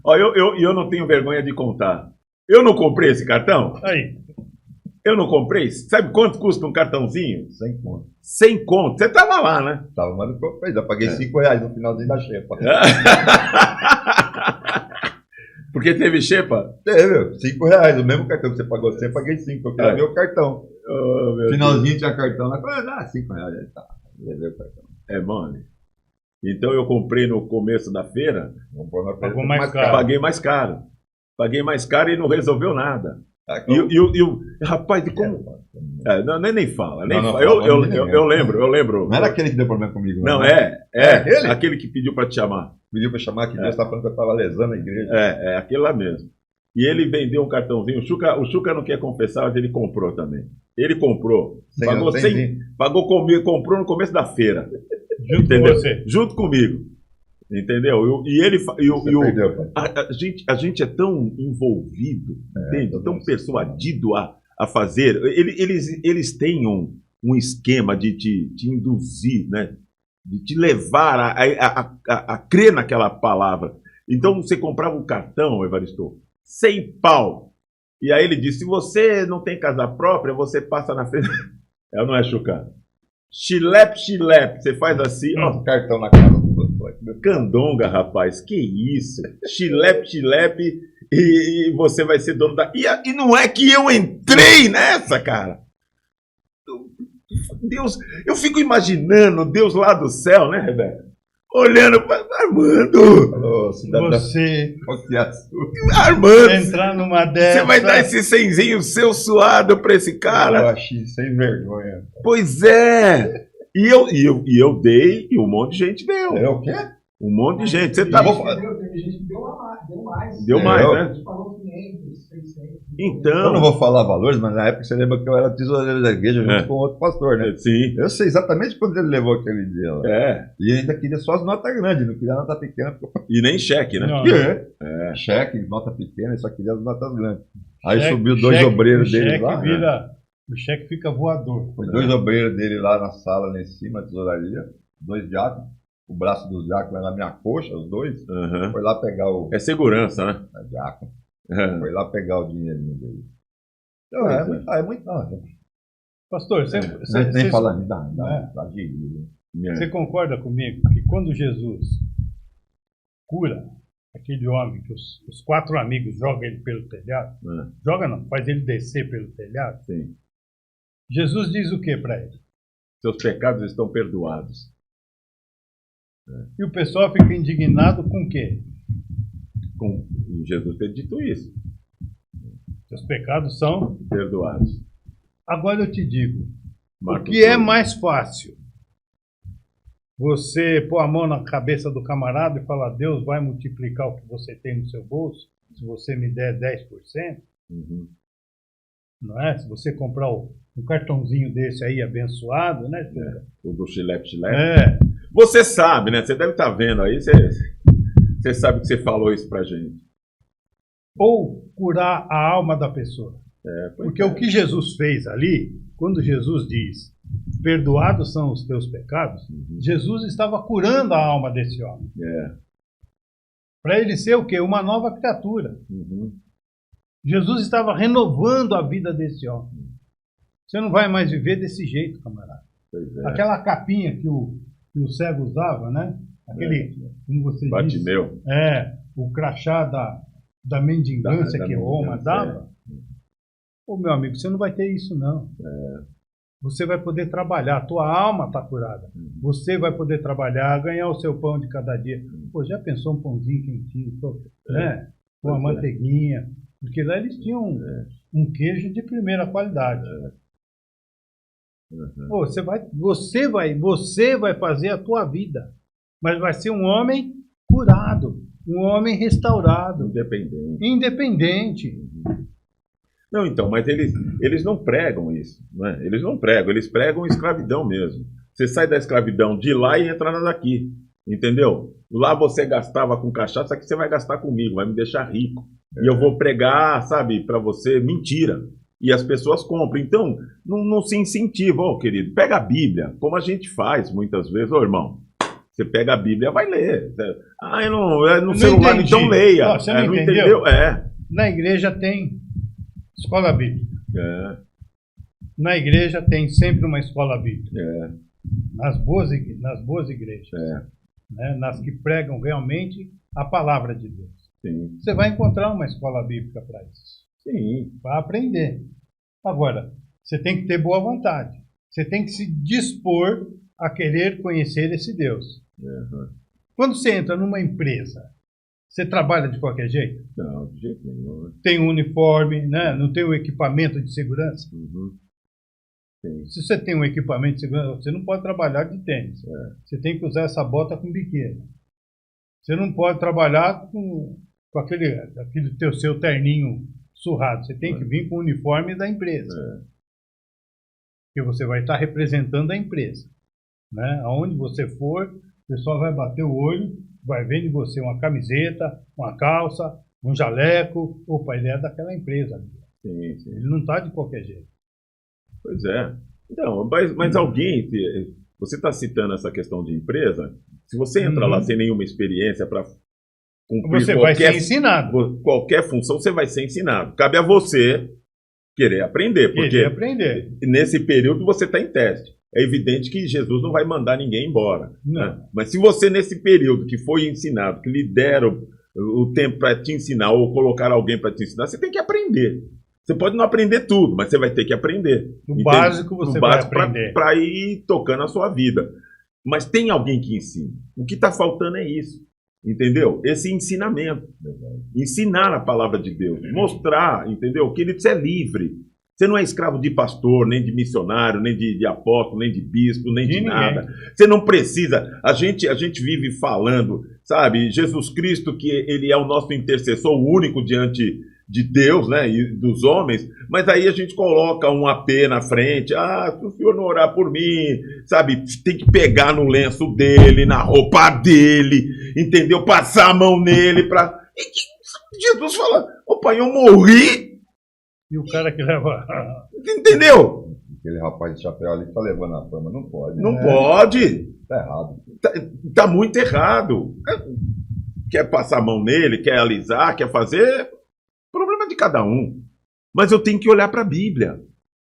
A: Ó, eu não tenho vergonha de contar. Eu não comprei esse cartão?
B: Aí.
A: Eu não comprei? Sabe quanto custa um cartãozinho?
C: 100 conto.
A: 100 conto. Você tava lá, né?
C: Tava, mas não comprei. Já paguei R$5 no finalzinho da xepa.
A: Porque teve xepa?
C: Teve, R$5. O mesmo cartão que você pagou, você paguei 5. Eu queria ver o cartão. Finalzinho tinha cartão lá. R$5. Tá. Levei o cartão.
A: É mole. Então eu comprei no começo da feira.
B: Pagou mais caro.
A: Paguei mais caro. Paguei mais caro e não resolveu nada. Rapaz, como. Nem fala. Eu lembro.
C: Não era aquele que deu problema comigo.
A: Não, aquele que pediu para te chamar.
C: Pediu para chamar, que Deus está falando que eu estava lesando a igreja.
A: É aquele lá mesmo. E ele vendeu um cartãozinho. O Chuca não quer confessar, mas ele comprou também. Ele comprou. Comprou no começo da feira.
B: Junto com você.
A: Junto comigo. Entendeu? A gente é tão envolvido, entende? Tão persuadido a fazer. Eles têm um esquema de te induzir, né? De te levar a crer naquela palavra. Então você comprava um cartão, Evaristo, 100 pau. E aí ele disse: se você não tem casa própria, você passa na frente. Não é, Chuca? Chilepe. Você faz assim, ó.
C: Cartão na casa do
A: Candonga, rapaz, que isso? Chilepe, e você vai ser dono da... E não é que eu entrei nessa, cara. Deus, eu fico imaginando Deus lá do céu, né, Rebeca? Olhando para Armando.
C: Alô,
B: você,
A: Armando,
B: entrar numa dessa...
A: Você vai dar esse 100zinho seu suado para esse cara?
C: Eu achei sem vergonha.
A: Pois é. E eu dei, e um monte de gente deu.
C: É o quê?
A: Um monte de gente. Você tá...
D: Teve gente que deu mais.
A: Deu mais, né?
D: A gente pagou 500, 600.
A: Então...
C: Eu não vou falar valores, mas na época você lembra que eu era tesoureiro da igreja junto com outro pastor, né?
A: Sim.
C: Eu sei exatamente quando ele levou aquele dia lá. E ele ainda queria só as notas grandes, não queria nota pequena.
A: E nem cheque, né?
C: Cheque, nota pequena, ele só queria as notas grandes. Aí subiu 2 obreiros dele lá.
B: O cheque fica voador.
C: Foi 2 obreiros dele lá na sala, lá em cima, na tesouraria. 2 diáconos. O braço do diácono era na minha coxa, os 2. Foi lá pegar o...
A: É segurança, né?
C: É diácono. Foi lá pegar o dinheirinho dele. Então, é muito...
B: Pastor, você...
C: nem falando,
B: Você concorda comigo que quando Jesus cura aquele homem, que os 4 amigos jogam ele pelo telhado, joga não, faz ele descer pelo telhado,
A: sim.
B: Jesus diz o que para ele?
A: Seus pecados estão perdoados.
B: E o pessoal fica indignado com o quê?
A: Com Jesus ter dito isso.
B: Seus pecados são
A: perdoados.
B: Agora eu te digo, o que é mais fácil? Você pôr a mão na cabeça do camarada e falar: Deus vai multiplicar o que você tem no seu bolso, se você me der 10%? não é? Se você comprar um cartãozinho desse aí abençoado, né?
A: O do Chilep.
B: É.
A: Você sabe, né? Você deve estar vendo aí, você sabe que você falou isso pra gente.
B: Ou curar a alma da pessoa. Porque o que Jesus fez ali, quando Jesus diz, perdoados são os teus pecados, Jesus estava curando a alma desse homem. Para ele ser o quê? Uma nova criatura. Jesus estava renovando a vida desse homem. Você não vai mais viver desse jeito, camarada. Aquela capinha que o cego usava, né? Aquele, como você
A: Bartimeu.
B: disse, o crachá da mendigância que Roma dava. Ô, meu amigo, você não vai ter isso, não. Você vai poder trabalhar, a tua alma está curada. Você vai poder trabalhar, ganhar o seu pão de cada dia. Pô, já pensou um pãozinho quentinho, né? Com uma manteiguinha? Porque lá eles tinham um queijo de primeira qualidade. Pô, você vai fazer a tua vida, mas vai ser um homem curado, um homem restaurado, independente.
A: Não, então, mas eles não pregam isso, né? Eles não pregam, eles pregam escravidão mesmo. Você sai da escravidão de lá e entra na daqui, entendeu? Lá você gastava com cachaça, aqui você vai gastar comigo, vai me deixar rico. E eu vou pregar, sabe, para você mentira. E as pessoas compram. Então, não se incentiva, querido. Pega a Bíblia, como a gente faz muitas vezes. Irmão, você pega a Bíblia, vai ler. No celular,
B: entendi.
A: Então leia.
B: Você não
A: entendeu?
B: Na igreja tem escola bíblica. Na igreja tem sempre uma escola bíblica. Nas boas igrejas. Né? Nas que pregam realmente a palavra de Deus.
A: Sim.
B: Você vai encontrar uma escola bíblica para isso.
A: Sim.
B: Para aprender. Agora, você tem que ter boa vontade. Você tem que se dispor a querer conhecer esse Deus. Quando você entra numa empresa, você trabalha de qualquer jeito?
A: Não, de jeito nenhum.
B: Tem um uniforme, né? Não tem o equipamento de segurança? Se você tem um equipamento de segurança, você não pode trabalhar de tênis. Você tem que usar essa bota com biquíni. Você não pode trabalhar com aquele seu terninho surrado. Você tem que vir com o uniforme da empresa. Porque você vai estar representando a empresa. Né? Aonde você for, o pessoal vai bater o olho, vai ver de você uma camiseta, uma calça, um jaleco. Opa, ele é daquela empresa.
A: Sim.
B: Ele não está de qualquer jeito.
A: Pois é. Não, mas alguém... Você está citando essa questão de empresa? Se você entra lá sem nenhuma experiência para cumprir
B: você vai ser ensinado.
A: Qualquer função, você vai ser ensinado. Cabe a você querer aprender. Porque nesse período você está em teste. É evidente que Jesus não vai mandar ninguém embora. Né? Mas se você, nesse período que foi ensinado, que lhe deram o tempo para te ensinar ou colocar alguém para te ensinar, você tem que aprender. Você pode não aprender tudo, mas você vai ter que aprender.
B: No básico você vai aprender.
A: Para ir tocando a sua vida. Mas tem alguém que ensina. O que está faltando é isso. Entendeu? Esse ensinamento. Ensinar a palavra de Deus. Mostrar, entendeu? Que ele é livre. Você não é escravo de pastor, nem de missionário, nem de apóstolo, nem de bispo, nem de nada. Você não precisa. A gente vive falando, sabe? Jesus Cristo, que ele é o nosso intercessor, o único diante de Deus, né, e dos homens, mas aí a gente coloca um AP na frente, se o senhor não orar por mim, sabe, tem que pegar no lenço dele, na roupa dele, entendeu, passar a mão nele e Jesus fala, pai, eu morri,
B: e o cara que leva,
A: entendeu?
C: Aquele rapaz de chapéu ali tá levando a fama, não pode.
A: Não pode.
C: Tá errado.
A: Tá muito errado. Quer passar a mão nele, quer alisar, quer fazer... Problema de cada um. Mas eu tenho que olhar para a Bíblia.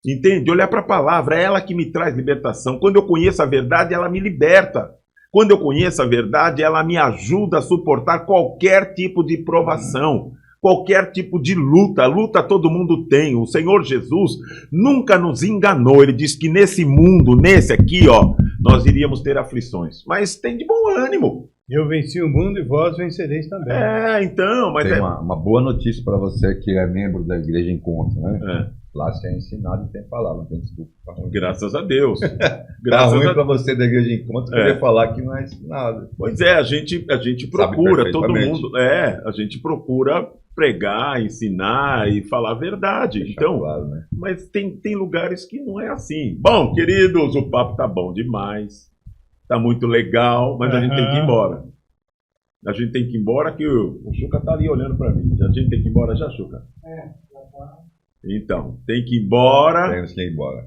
A: Entende? Olhar para a palavra. É ela que me traz libertação. Quando eu conheço a verdade, ela me liberta. Quando eu conheço a verdade, ela me ajuda a suportar qualquer tipo de provação. Qualquer tipo de luta. Luta todo mundo tem. O Senhor Jesus nunca nos enganou. Ele disse que nesse mundo, nesse aqui, nós iríamos ter aflições. Mas tem de bom ânimo.
B: Eu venci o mundo e vós vencereis também.
A: Então, mas
C: tem uma boa notícia para você que é membro da Igreja Encontro, né? Lá você é ensinado e tem palavra, não tem desculpa.
A: Graças a Deus.
C: Graças a para você da Igreja Encontro querer falar que não é ensinado.
A: Pois é, a gente procura, todo mundo. A gente procura pregar, ensinar e falar a verdade.
C: Deixar
A: Então,
C: claro, né?
A: mas tem lugares que não é assim. Bom, queridos, o papo tá bom demais. Tá muito legal, mas a gente tem que ir embora. A gente tem que ir embora, que o Chuca tá ali olhando para mim. A gente tem que ir embora já, Chuca?
D: Já tá.
A: Então, tem que ir embora.
C: Temos que ir embora.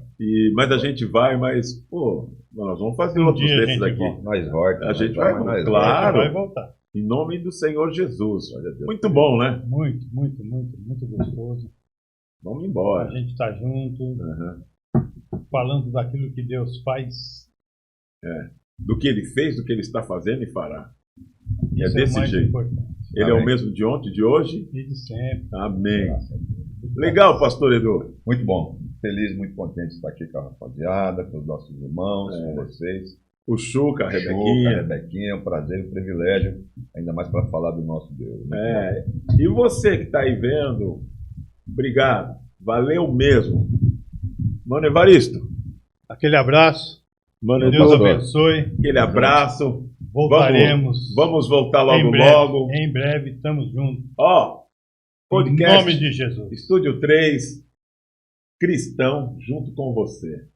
A: Mas a gente vai, mas, pô, nós vamos fazer
B: Um
A: outros
B: dia a
A: desses
B: gente
A: aqui.
B: volta.
C: Nós volta.
A: A gente vai,
C: nós
A: claro.
B: Vai voltar.
A: Em nome do Senhor Jesus.
C: Olha, Deus.
A: Muito bom, né?
B: Muito, muito, muito, muito gostoso.
A: Vamos
B: A
A: embora.
B: gente tá junto,
A: Uhum.
B: falando daquilo que Deus faz.
A: Do que ele fez, do que ele está fazendo e fará.
B: Isso é o
A: desse
B: mais
A: jeito.
B: importante.
A: Ele é
C: Amém.
A: o mesmo de ontem, de hoje?
B: E de sempre.
A: Amém. Legal, pastor Edu.
C: Muito bom. Feliz, muito contente de estar aqui com a rapaziada, com os nossos irmãos, com vocês.
A: O Chuca, a
C: Chuca,
A: Rebequinha.
C: Rebequinha, é um prazer, um privilégio, ainda mais para falar do nosso Deus. Né?
A: E você que está aí vendo, obrigado. Valeu mesmo. Mano Evaristo,
B: Aquele abraço.
A: mano
B: Que Deus
A: Edu,
B: abençoe.
A: aquele abraço.
B: Voltaremos.
A: Vamos voltar logo,
B: em breve,
A: logo.
B: Em breve, estamos juntos.
A: Ó,
B: Em
A: podcast
B: nome de Jesus.
A: Estúdio 3, cristão junto com você.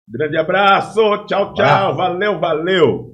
A: Grande abraço, tchau, tchau, valeu, valeu.